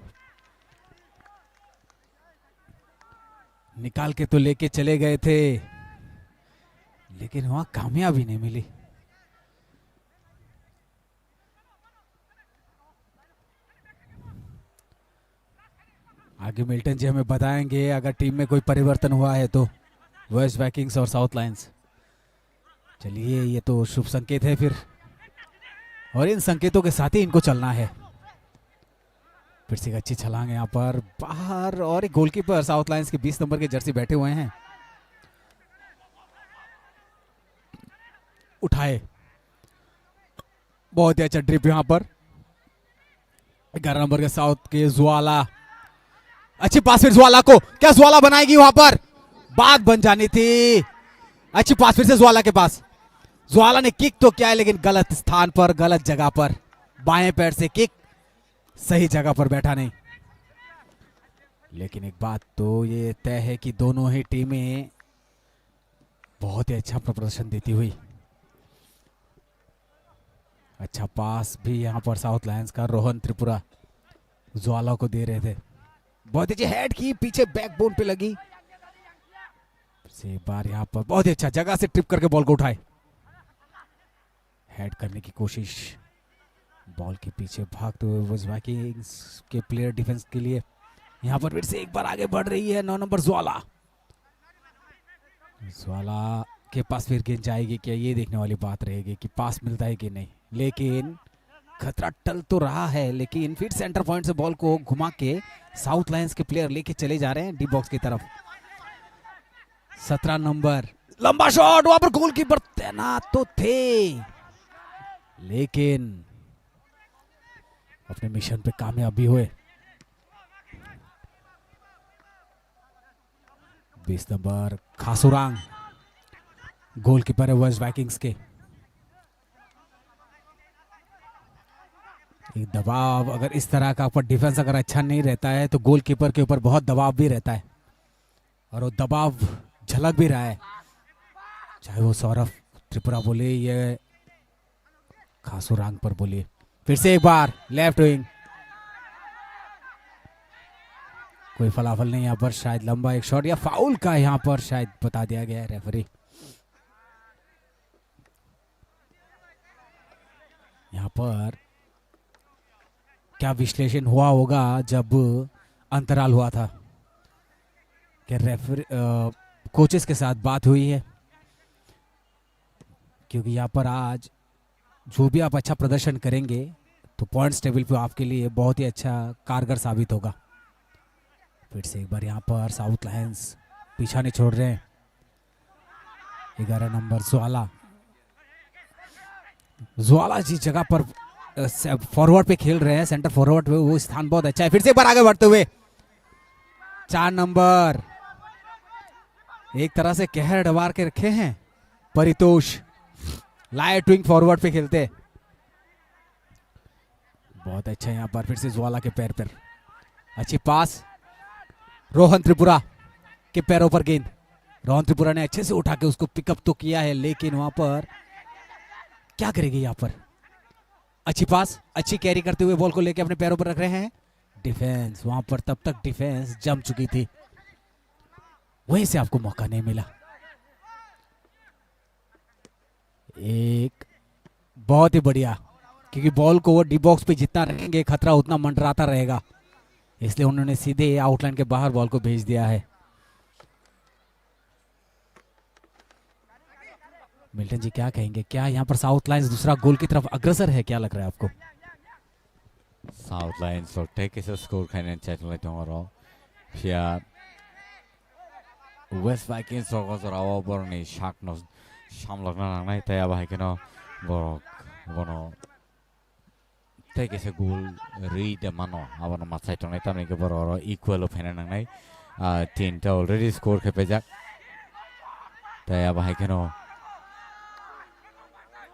निकाल के तो लेके चले गए थे लेकिन वहां कामयाबी नहीं मिली आगे मिल्टन जी हमें बताएंगे अगर टीम में कोई परिवर्तन हुआ है तो वेस्ट वाइकिंग्स और साउथ लाइन्स चलिए ये तो शुभ संकेत है फिर और इन संकेतों के साथ ही इनको चलना है फिर से अच्छी छलांग यहाँ पर बाहर और एक गोलकीपर साउथ लाइन्स के 20 नंबर के जर्सी बैठे हुए हैं उठाए बहुत ही अच्छा ड्रिप यहाँ पर 11 नंबर के साउथ के ज्वाला अच्छी पास फिर ज्वाला को क्या ज्वाला बनाएगी वहां पर बात बन जानी थी अच्छी पास फिर से ज्वाला के पास ज्वाला ने किक तो किया है लेकिन गलत स्थान पर गलत जगह पर बाएं पैर से किक सही जगह पर बैठा नहीं लेकिन एक बात तो ये तय है कि दोनों ही टीमें बहुत ही अच्छा प्रदर्शन देती हुई। अच्छा पास भी यहाँ पर साउथ लायंस का रोहन त्रिपुरा ज्वाला को दे रहे थे। बहुत अच्छी हेड की, पीछे बैकबोन पे लगी से। एक बार यहाँ पर बहुत ही अच्छा जगह से ट्रिप करके बॉल को उठाए, हेड करने की कोशिश, बॉल के पीछे भागते हुए वॉज वाइकिंग्स के प्लेयर डिफेंस के लिए यहाँ पर फिर से एक बार आगे बढ़ रही है 9 नंबर ज्वाला। ज्वाला के पास फिर गेंद जाएगी क्या, ये देखने वाली बात रहेगी कि पास मिलता है कि नहीं। लेकिन खतरा टल तो रहा है, लेकिन फिर सेंटर पॉइंट से बॉल को घुमा के साउथ लायंस के प्लेयर लेके चले जा रहे हैं डी बॉक्स की तरफ। 17 नंबर लंबा शॉट, वहां पर गोलकीपर तैनात तो थे लेकिन अपने मिशन पे कामयाब भी हुए। 20 नंबर खासुरांग गोलकीपर है वेस्ट वाइकिंग्स के। एक दबाव, अगर इस तरह का ऊपर डिफेंस अगर अच्छा नहीं रहता है तो गोलकीपर के ऊपर बहुत दबाव भी रहता है, और वो दबाव झलक भी रहा है, चाहे वो सौरभ त्रिपुरा बोले या खासुरांग पर बोले। फिर से एक बार लेफ्ट विंग, कोई फलाफल नहीं यहाँ पर, शायद लंबा एक शॉट या फाउल का यहाँ पर शायद बता दिया गया है रेफरी। यहाँ पर क्या विश्लेषण हुआ होगा जब अंतराल हुआ था, कि रेफरी कोचेस के साथ बात हुई है, क्योंकि यहाँ पर आज जो भी आप अच्छा प्रदर्शन करेंगे तो पॉइंट्स टेबल पे आपके लिए बहुत ही अच्छा कारगर साबित होगा। फिर से एक बार यहाँ पर साउथ लायंस पीछा नहीं छोड़ रहे हैं। 11 नंबर ज्वाला जिस जगह पर फॉरवर्ड पे खेल रहे हैं, सेंटर फॉरवर्ड पे, वो स्थान बहुत अच्छा है। फिर से एक बार आगे बढ़ते हुए 4 नंबर एक तरह से कहर डबार के रखे हैं परितोष, लाइट विंग फॉरवर्ड पे खेलते। बहुत अच्छा यहाँ पर फिर से ज्वाला के पैर पर अच्छी पास, रोहन त्रिपुरा के पैरों पर गेंद, रोहन त्रिपुरा ने अच्छे से उठा के उसको पिकअप तो किया है, लेकिन वहां पर क्या करेगी यहाँ पर। अच्छी पास, अच्छी कैरी करते हुए बॉल को लेके अपने पैरों पर रख रहे हैं डिफेंस। वहां पर तब तक डिफेंस जम चुकी थी, वहीं से आपको मौका नहीं मिला। एक बहुत ही बढ़िया, क्योंकि बॉल को वो डी बॉक्स पे जितना रहेंगे खतरा उतना मंडराता रहेगा, इसलिए उन्होंने सीधे आउटलाइन के बाहर बॉल को भेज दिया है। मिल्टन जी क्या कहेंगे, क्या यहाँ पर साउथ लायंस दूसरा गोल की तरफ अग्रसर है, क्या लग रहा है आपको? साउथ लायंस और टेकिस स्कोर खाने चाहिए तो और फिर वेस्ट वाइकिंग्स और जरावा पर नहीं शाक न शाम लगना नहीं तय अब है कि ना वो टेकिस गोल रीड मानो अब न मत साइट नहीं तब नहीं के पर और इक्वल ओपन नहीं तीन टा ऑलरेडी स्कोर के पे जा तय अब है कि ना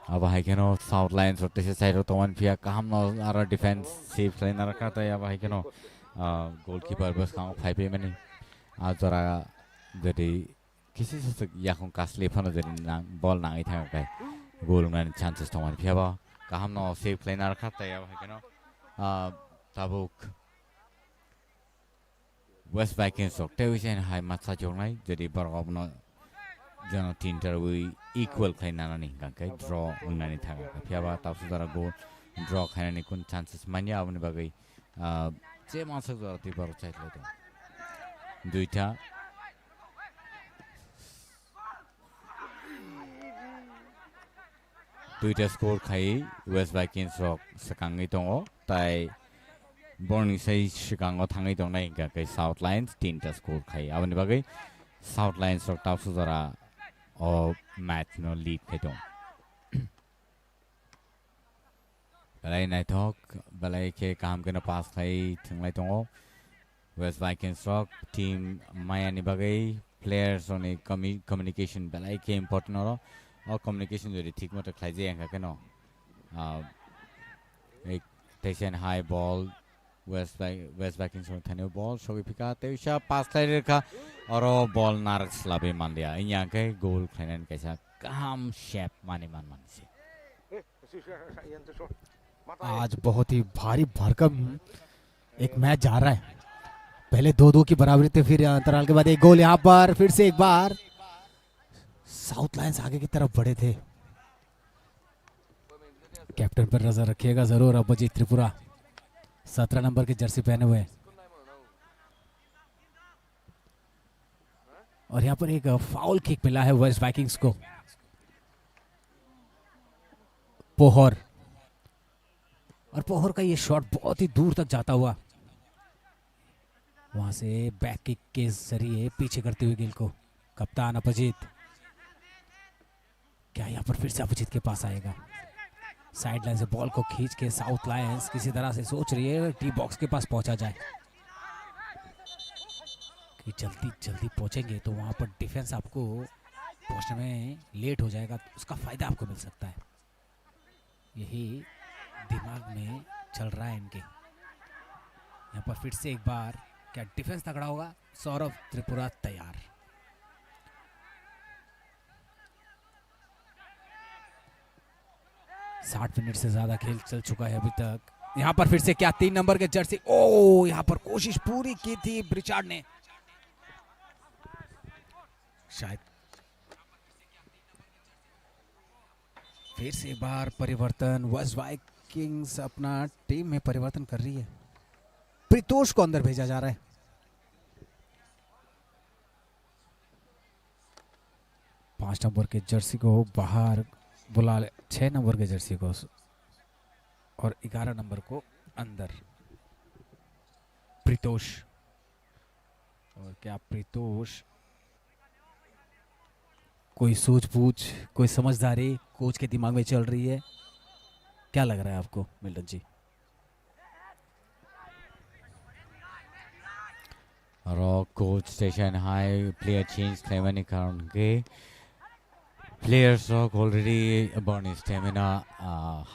अब है कि ना साउथ लायंस और टेकिस साइड तो वन फिर काम न आरा डिफेंस सेफ लाइन रखा तय अब है कि ना गोलकीपर बस काम 5 में नहीं आज जरा jadi किसी से याकों कास्ले फनो jadi बॉल नांगी था क्या गोल में चांसेस तो मान फिर अब काम न सेफ लाइन रखा तय अब है कि ना ताबुक वेस्ट वाइकिंग्स और टेविशन हाई मत जोड़ना jadi बराबर न जनो तीन तरह इक्वल खाना नहीं क्या ड्रॉ उन्नति था क्या फिर अब तब से जरा गोल ड्रॉ खाने नहीं कुछ चांसेस मानिया अब नहीं बगई जे मासक जरा ती बार चाहिए तो दुईटा दुईटा स्कोर खाई वेस्ट वाइकिंग्स रॉक सकांगी तो ताई बॉर्निंग से शिकागो थांगी तो नहीं क्या साउथ लायंस तीनटा स्कोर खाई अब नहीं बगई साउथ लायंस रॉक तब से जरा और मैच नो लीड थे तो बलाई नहीं तो बलाई के काम के न पास खाई थंगलाई तो वेस्ट वाइकिंग्स रॉक टीम माया नहीं बगई प्लेयर्स और ने कम्युनिकेशन बलाई के इम्पोर्टेंट और कम्युनिकेशन जो ठीक मत खाई जाए क्या के नो एक tension high ball West Vikings ron thani ball shogi pika teusha pass player ka oro ball narak slabe mandia inya ke goal khainan kaisa काम शेप माने मान मान से आज बहुत ही भारी भरकम एक मैच जा रहा है। पहले 2-2 की बराबरी थी, फिर अंतराल के बाद एक गोल यहाँ पर फिर से एक बार साउथ लायंस आगे की तरफ बढ़े थे। कैप्टन पर नजर रखिएगा जरूर अभिजीत त्रिपुरा, 17 नंबर की जर्सी पहने हुए। और यहाँ पर एक फाउल किक मिला है वेस्ट वाइकिंग्स को। पोहर, और पोहर का ये शॉट बहुत ही दूर तक जाता हुआ वहां से बैक किक के जरिए पीछे करते हुए गिल को कप्तान अभिजीत, क्या यहाँ पर फिर से अभिजीत के पास आएगा? साइड लाइन से बॉल को खींच के साउथ लायंस किसी तरह से सोच रही है टी बॉक्स के पास पहुंचा जाए कि जल्दी जल्दी पहुंचेंगे तो वहां पर डिफेंस आपको पहुंचने में लेट हो जाएगा, उसका फायदा आपको मिल सकता है। यही दिमाग में चल रहा है इनके। यहाँ पर फिर से एक बार क्या डिफेंस तगड़ा होगा? सौरभ त्रिपुरा तैयार। साठ मिनट से ज्यादा खेल चल चुका है अभी तक। यहाँ पर फिर से क्या 3 नंबर के जर्सी, ओ यहाँ पर कोशिश पूरी की थी ब्रिचार्ड ने, शायद फिर से एक बार परिवर्तन। वेस्ट वाइकिंग्स अपना टीम में परिवर्तन कर रही है। प्रितोष को अंदर भेजा जा रहा है। पांच नंबर के जर्सी को बाहर बुला ले, 6 नंबर के जर्सी को और 11 नंबर को अंदर। प्रितोष, और क्या प्रितोष कोई सूझबूझ, कोई समझदारी कोच के दिमाग में चल रही है? क्या लग रहा है आपको मिल्टन जी? और coach station high player change claimani karon ke players rock already burn stamina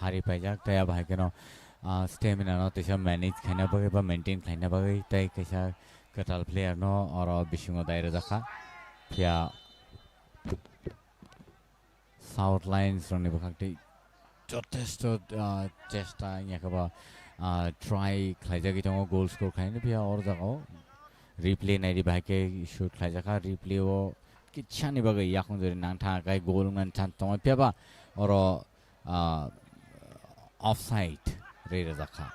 hari paijak taya bhai keno stamina no tesa manage khana bagai ba maintain khana bagai tai kaisa katal player no oro bisingo daira jakha pia South Lions roni bakakti jotesto chesta yakaba try khlaijagi tongo goal score khaina pia or jagao replay nairi bhake shoot khlaijaka replay wo kichani bagai yakong jori nangtha kai goal ngan chan tongo pia ba oro offside re jakha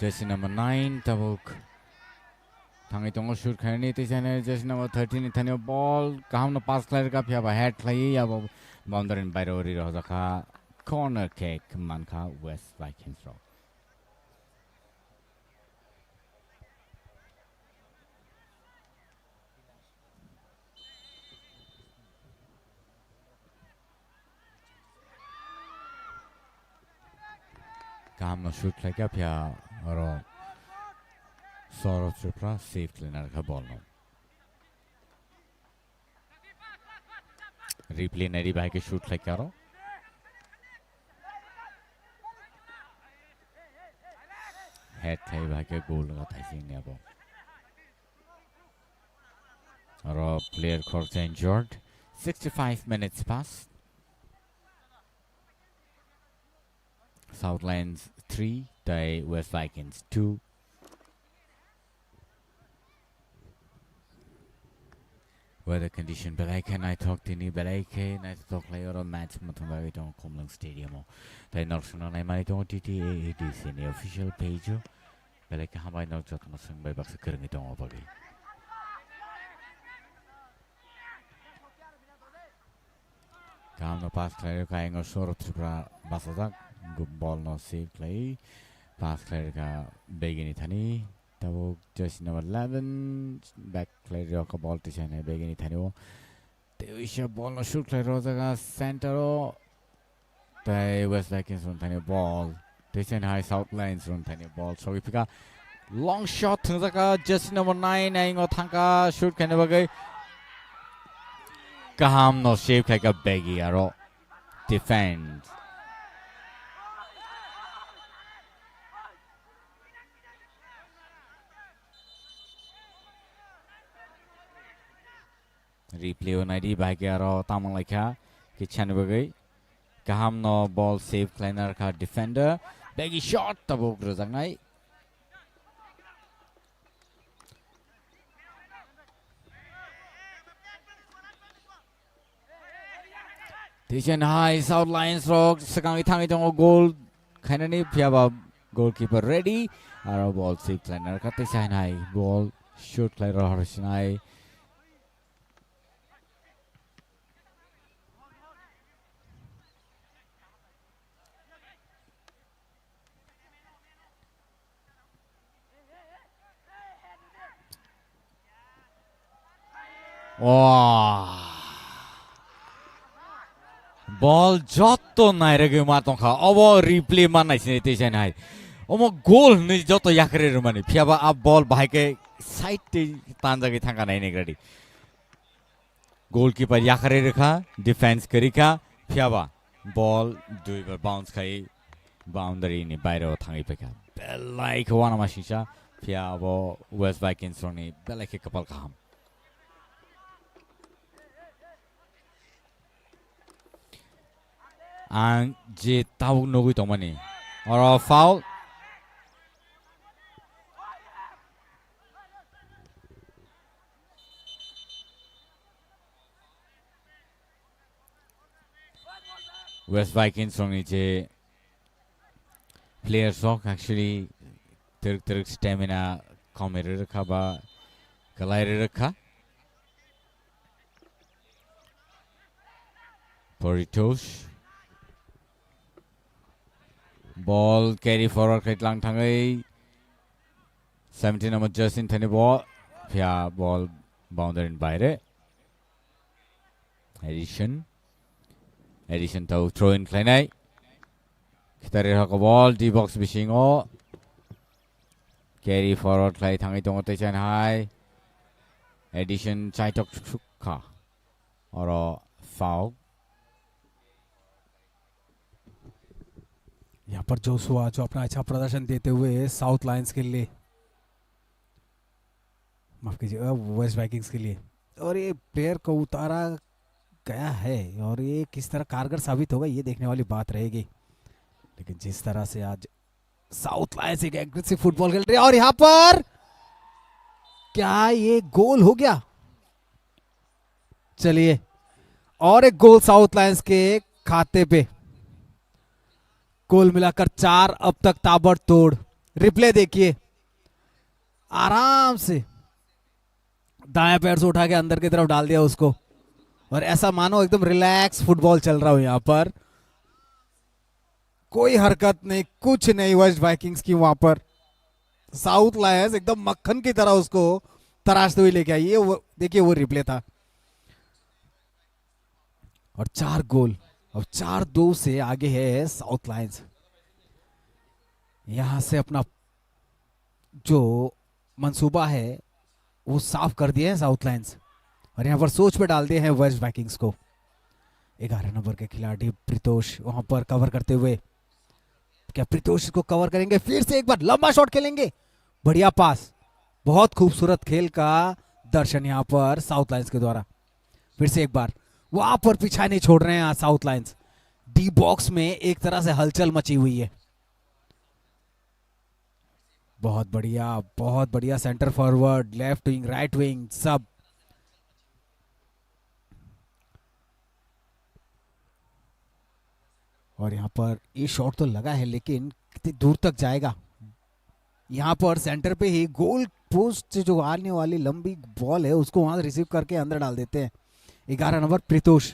jersey number 9 tabuk Tangi tongo shoot khaini tisane jersey number 13 thani ball kaham no pass player ka phia ba head khlai ya boundary in bairo ri ro jaka corner kick manka West Vikings ro kaham no shoot khlai ka phia ro Saurav Tripura safe cleaner ka ball no. Replay nari bhai ke shoot like karo. Head thai bhai ke goal laga thai sing ne abo. Aro player khorcha injured. 65 minutes pass. South Lions 3, the West Vikings 2. Weather condition belai can I talk to ni belai ke na talk lai oro match mathang bagi tong Komlang Stadium o tai narsuna nai mari tong TTAADC ni official page o belai ke hamai nak jat masang bai baksa kereng tong bagi kam no pass player ka engor Saurav Tripura basadak ball no save lai pass player ka begini thani tabo jersey number 11 back player ka ball tisane begini thani teisha ball no shoot player jaga center o tai West Vikings run thani ball tisane high South Lions run thani ball so ifika long shot jaga jersey number 9 aingo thangka shoot khane bagai kaham no shape like a baggy aro defend replay onai bahai aro tamang laika kitchen bagai kaham no ball save kleiner ka defender bagi shot tabuk rojangai Tijan high South Lions rock sekangi tangi tong goal kainani piaba goalkeeper ready aro ball save kleiner ka tijan high ball shoot kleiner harsinai ball joto nairege matongkha obo replay manai sini tijan high omo goal ni joto yakre rumani piaba ab ball bahike side te tanjagi thanga nai negradi goalkeeper yakre rekha defense karika piaba ball duibar bounce khai boundary ni bairo thangai peka belai khwana masisa piaba West Vikings roni belai ke kapal kham ang je tau nogui tongmani or foul West Vikings roni je players rock actually teruk stamina kamere rakha ba kalaire rakha Poritos ball carry forward kaitlang thangai 17 number Justin thani ball pia ball boundary in baire addition to throw in kleinai kitare ha ball d box bisingo carry forward klai thangai tong techen high addition chaitok sukha or foul यहाँ पर जोशुआ जो अपना अच्छा प्रदर्शन देते हुए साउथ लायंस के लिए माफ कीजिएगा वेस्ट वाइकिंग्स के लिए और ये प्लेयर को उतारा गया है और ये किस तरह कारगर साबित होगा ये देखने वाली बात रहेगी लेकिन जिस तरह से आज साउथ लायंस एक एग्रेसिव फुटबॉल खेल रही है और यहाँ पर क्या ये गोल हो गया चलिए और एक गोल साउथ लायंस के खाते पे गोल मिलाकर 4 अब तक ताबड़तोड़ रिप्ले देखिए आराम से दाएं पैर से उठा के अंदर की तरफ डाल दिया उसको और ऐसा मानो एकदम रिलैक्स फुटबॉल चल रहा हो यहां पर कोई हरकत नहीं कुछ नहीं वेस्ट वाइकिंग्स की वहां पर साउथ लायंस एकदम मक्खन की तरह उसको तराशते हुए लेके आई ये देखिए वो रिप्ले था और 4 गोल अब 4-2 से आगे है साउथ लायंस यहां से अपना जो मंसूबा है वो साफ कर दिए हैं साउथ लायंस और यहां पर सोच पे डाल दिए हैं वेस्ट वाइकिंग्स को 11 नंबर के खिलाड़ी प्रितोष वहां पर कवर करते हुए क्या प्रितोष को कवर करेंगे फिर से एक बार लंबा शॉट खेलेंगे बढ़िया पास बहुत खूबसूरत खेल का दर्शन यहां पर साउथ लायंस के द्वारा फिर से एक बार वहां पर पीछा नहीं छोड़ रहे हैं साउथ लायंस डी बॉक्स में एक तरह से हलचल मची हुई है बहुत बढ़िया centre forward left wing right wing सब और यहां पर ये शॉट तो लगा है लेकिन कितनी दूर तक जाएगा यहां पर सेंटर पे ही गोल पोस्ट से जो आने वाली लंबी बॉल है उसको वहां रिसीव करके अंदर डाल देते हैं 11 नंबर प्रितोष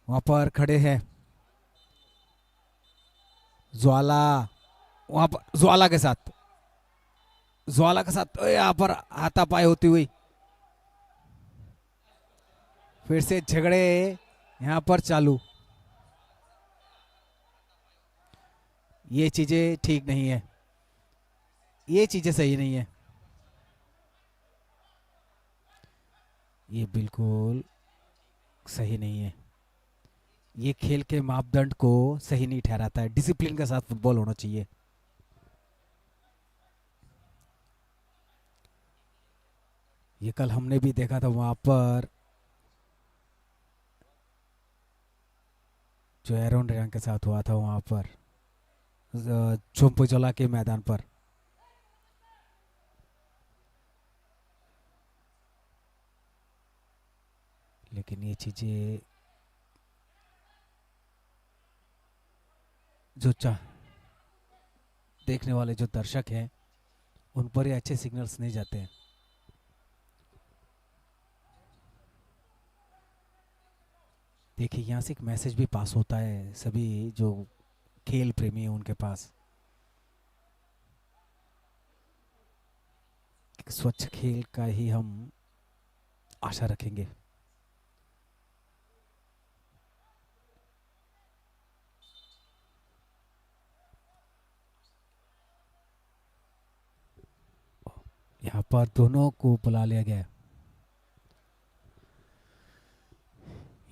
वहां पर खड़े हैं ज्वाला वहां पर ज्वाला के साथ यहां पर हाथापाई होती हुई फिर से झगड़े यहां पर चालू ये चीजें ठीक नहीं है ये चीजें सही नहीं है ये बिल्कुल सही नहीं है ये खेल के मापदंड को सही नहीं ठहराता है डिसिप्लिन के साथ फुटबॉल होना चाहिए ये कल हमने भी देखा था वहां पर जो एरोन रैंक के साथ हुआ था वहां पर चोम्पोजोला के मैदान पर। लेकिन ये चीजें जो देखने वाले जो दर्शक हैं उन पर ये अच्छे सिग्नल्स नहीं जाते हैं। देखिए यहाँ से एक मैसेज भी पास होता है सभी जो खेल प्रेमी हैं उनके पास, कि स्वच्छ खेल का ही हम आशा रखेंगे। यहाँ पर दोनों को बुला लिया गया है।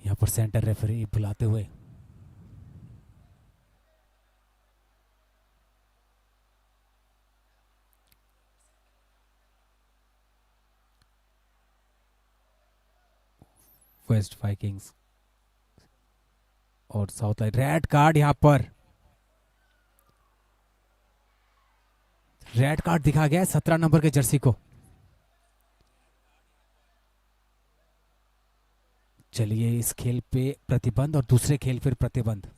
यहाँ पर सेंटर रेफरी बुलाते हुए वेस्ट वाइकिंग्स और साउथ लाइन। रेड कार्ड यहाँ पर, रेड कार्ड दिखा गया है 17 नंबर के जर्सी को। चलिए इस खेल पे प्रतिबंध और दूसरे खेल फिर प्रतिबंध।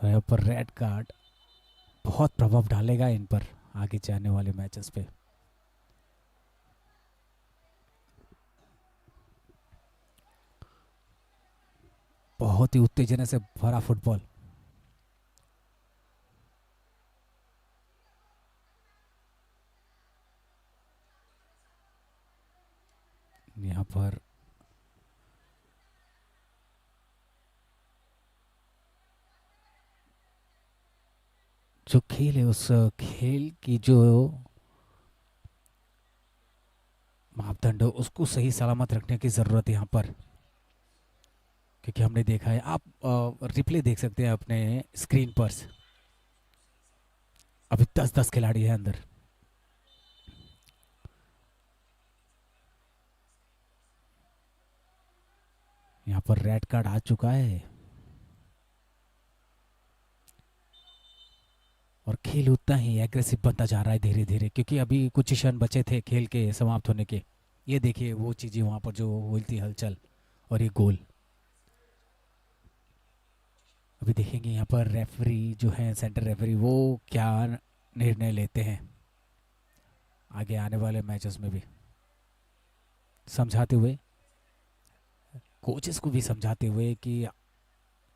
यहाँ पर रेड कार्ड बहुत प्रभाव डालेगा इन पर आगे जाने वाले मैचेस पे। बहुत ही उत्तेजना से भरा फुटबॉल। यहाँ पर जो खेल है उस खेल की जो मापदंड है उसको सही सलामत रखने की जरूरत है यहाँ पर, क्योंकि हमने देखा है, आप रिप्ले देख सकते हैं अपने स्क्रीन पर। अभी 10-10 खिलाड़ी हैं अंदर। यहाँ पर रेड कार्ड आ चुका है और खेल उतना ही एग्रेसिव बनता जा रहा है धीरे धीरे, क्योंकि अभी कुछ ही क्षण बचे थे खेल के समाप्त होने के। ये देखिए वो चीजें वहां पर जो हुई थी हलचल और ये गोल। अभी देखेंगे यहाँ पर रेफरी जो है सेंटर रेफरी वो क्या निर्णय लेते हैं आगे आने वाले मैचेस में भी, समझाते हुए, कोचेस को भी समझाते हुए कि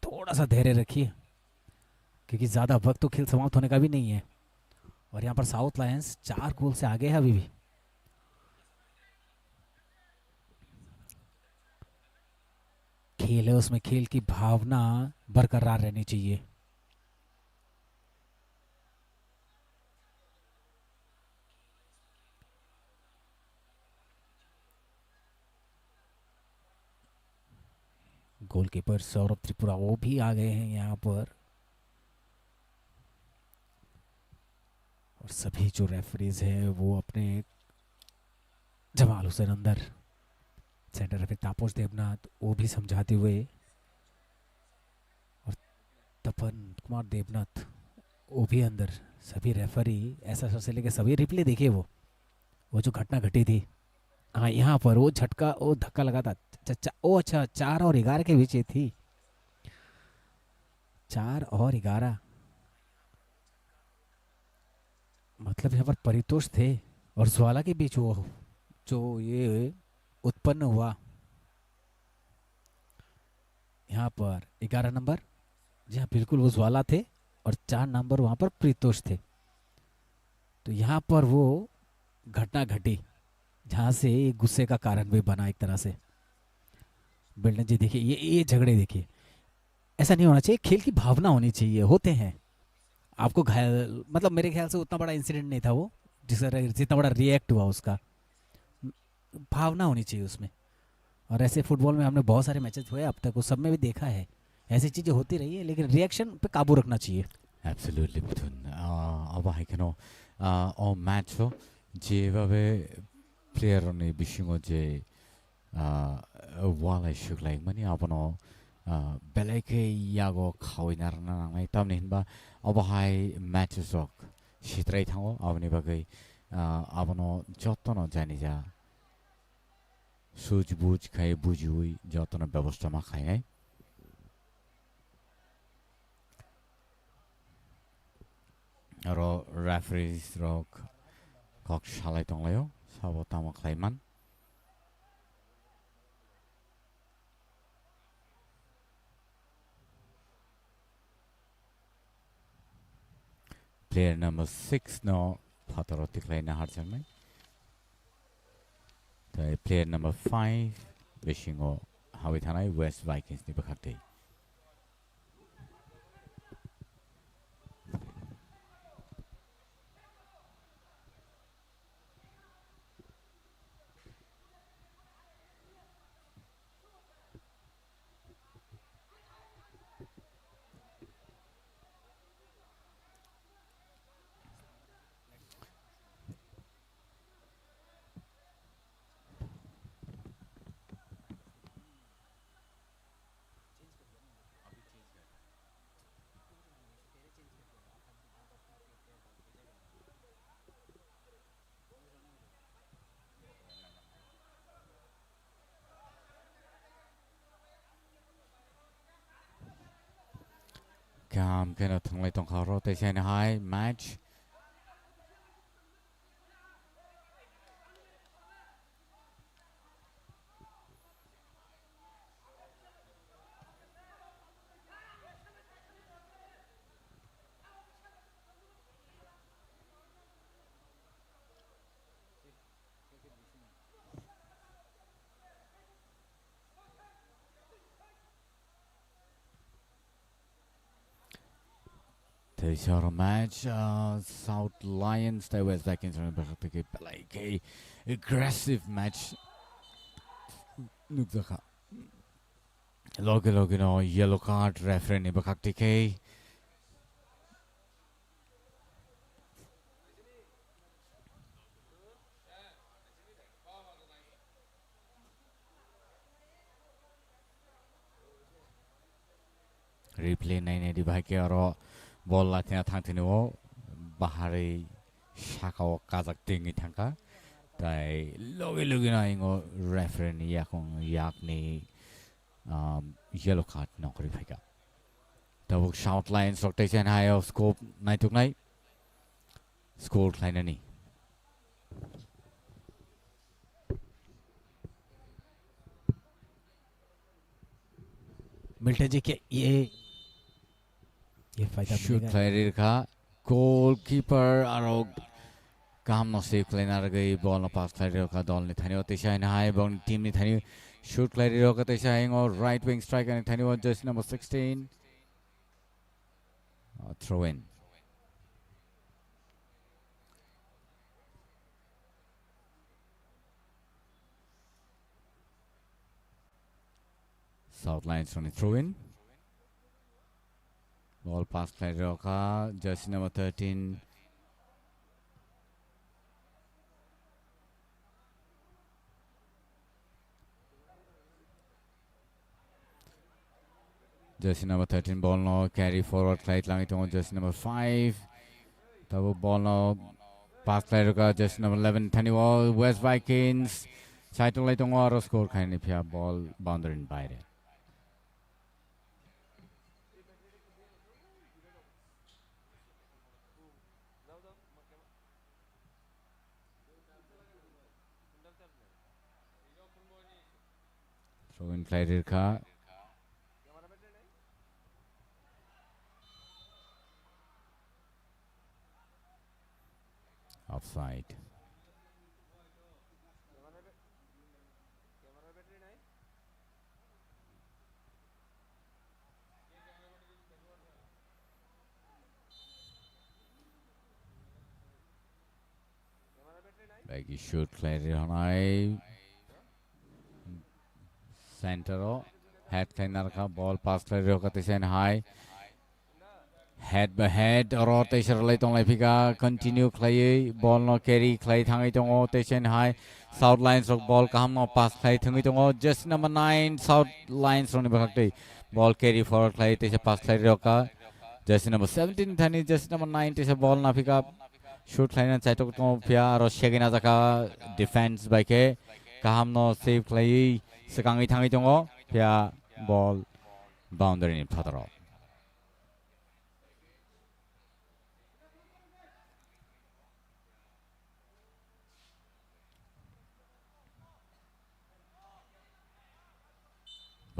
थोड़ा सा धैर्य रखिए, क्योंकि ज़्यादा वक्त तो खेल समाप्त होने का भी नहीं है। और यहाँ पर साउथ लायंस 4 गोल से आगे है अभी भी। खेल है उसमें खेल की भावना बरकरार रहनी चाहिए। गोलकीपर सौरभ त्रिपुरा वो भी आ गए हैं यहाँ पर, और सभी जो रेफरीज हैं वो अपने, जमाल हुसैन अंदर, सेंटर रेफरी तापस देवनाथ वो भी समझाते हुए, और तपन कुमार देवनाथ वो भी अंदर। सभी रेफरी ऐसा से लेके सभी रिप्ले देखिए वो जो घटना घटी थी। हाँ यहाँ पर वो झटका वो धक्का लगा था। ओ अच्छा 4 और 11 के बीच ये थी, 4 और 11, मतलब यहाँ पर परितोष थे और ज्वाला के बीच वो जो ये उत्पन्न हुआ। यहाँ पर 11 नंबर, जी हाँ बिल्कुल वो ज्वाला थे, और 4 नंबर वहां पर प्रीतोष थे। तो यहाँ पर वो घटना घटी जहां से गुस्से का कारण भी बना एक तरह से। बिल्डन जी देखिए ये झगड़े देखिए, ऐसा नहीं होना चाहिए, खेल की भावना होनी चाहिए, होते हैं आपको घायल, मतलब मेरे ख्याल से उतना बड़ा इंसिडेंट नहीं था वो जितना बड़ा रिएक्ट हुआ, उसका भावना होनी चाहिए उसमें। और ऐसे फुटबॉल में हमने बहुत सारे मैचेस हुए अब तक, उस सब में भी देखा है ऐसी चीज़ें होती रही है, लेकिन रिएक्शन पे काबू रखना चाहिए। Absolutely between aba haikano o match ho jebabe player ni bishingo je wala shuk like mani abono beleke yago khawina rana nangai tamni hinba aba hai matches ok shitrai thango abni bagai abono jotono jani ja সুজবুজ খাই বুঝুই যতন ব্যবস্থা মা খাই নাই আর রেফারিজ রক কক সালাই তংলায়ও সাবো তামা খাইমান প্লেয়ার নাম্বার 6 no ফাতর তিকলাইনা হারজাংনাই তাই প্লেয়ার নাম্বার 5 বেশিংও হাওই থানায় ওয়েস্ট ভাইকিংস नि बखाक्दै काम केन थंगलाय तंखारो तैसेन हाय match Tejara match South Lions they West Vikings on बखाक्दै like a aggressive match नुक्दखा लगे no yellow card referee नि बखाक्दै replay 980 भाइके अरो बल लाथिना थांथिनो बाहारै शाखाव काजाक टिङि थांका ताइ लगे लगे नाइङो रेफरी नि याखं याकनि yellow card नकरि भाइका तबुक साउथ लाइन्स रक्तैसेन हायो स्कोप नाइथुकनाय स्कोर खाइनानि मिल्टन जी के ये फायदा shoot player ka goalkeeper aro काम नसे प्लेनर गई बॉल न पास player का दल नि थानियो तैसा न हाय बॉल टीम नि थानियो shoot player का तैसा हैंगो right wing striker नि थानियो jersey number 16 throw in South Lions on throw in ball pass player ka jersey number 13 jersey number 13 ball no carry forward flight langi to jersey number 5 tabo ball no pass player ka jersey number 11 thaniwa West Vikings side to lai to aro score khaini phia ball boundary in baire throw in player ka offside like you shoot player hanai center head trainer ka ball pass player ka tisen high head by head aro teisar lai tong lai phika continue khlai ball no carry khlai thangai tong o teisen high south lines of ball kaham no pass khlai thangai tong o just number 9 south lines roni bakte ball carry forward khlai teisa pass khlai roka just number 17 thani just number 9 teisa ball na phika shoot khlai na chai tok tong phia aro segina jaka defense by ke kaham no save khlai sekangai thangai tong o phia ball boundary ni phataro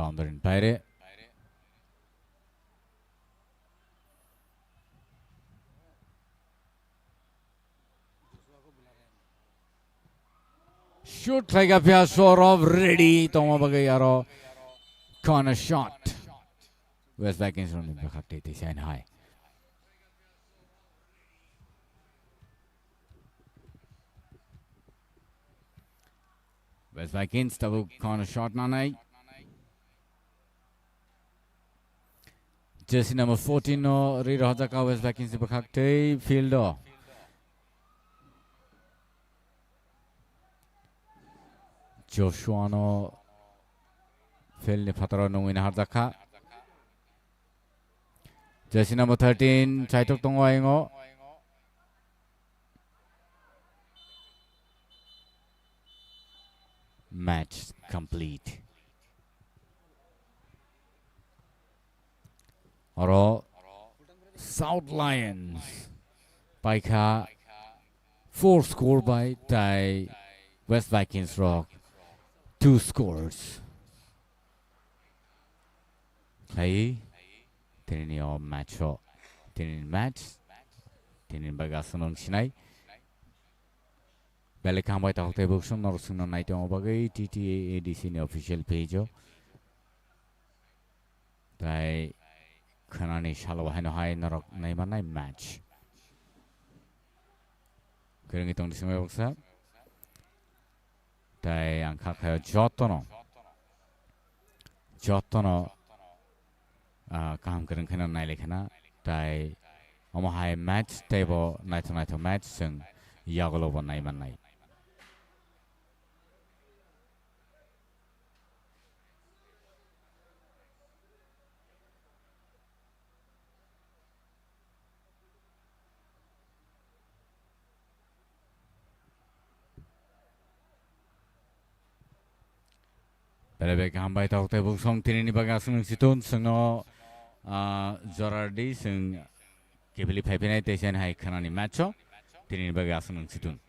boundary in বাইরে shoot like a pair of ready toma bagai aro corner shot West Vikings running back at the sign high West Vikings double corner shot nanai Jersey number 14 no Rira Hajaka West Vikings bakakte fielder Joshua no field ni phataro no win Hajaka Jersey number 13 Chaitok Tongwaingo match complete Aro South Lions Paika 4 score by Tai West Vikings Rock 2 scores Hey Tini o match ho Tini match Tini bagasunong sinai Balik kambai ta hote buksun norusung no naito mo bagai TTA ADC ni official page ho Tai Kanani shallow hino high narok naimanai match Kering itong disimay baksa Tai angka kayo Jotono Kaham kering kena naile kena Tai Omo high match table naito match sung Yagolo bon naimanai Belebek hambai tau te buk song tini ni baga sung situn sung no Zorardi sung kebeli phaipinai tesen hai khanani match tini ni baga sung situn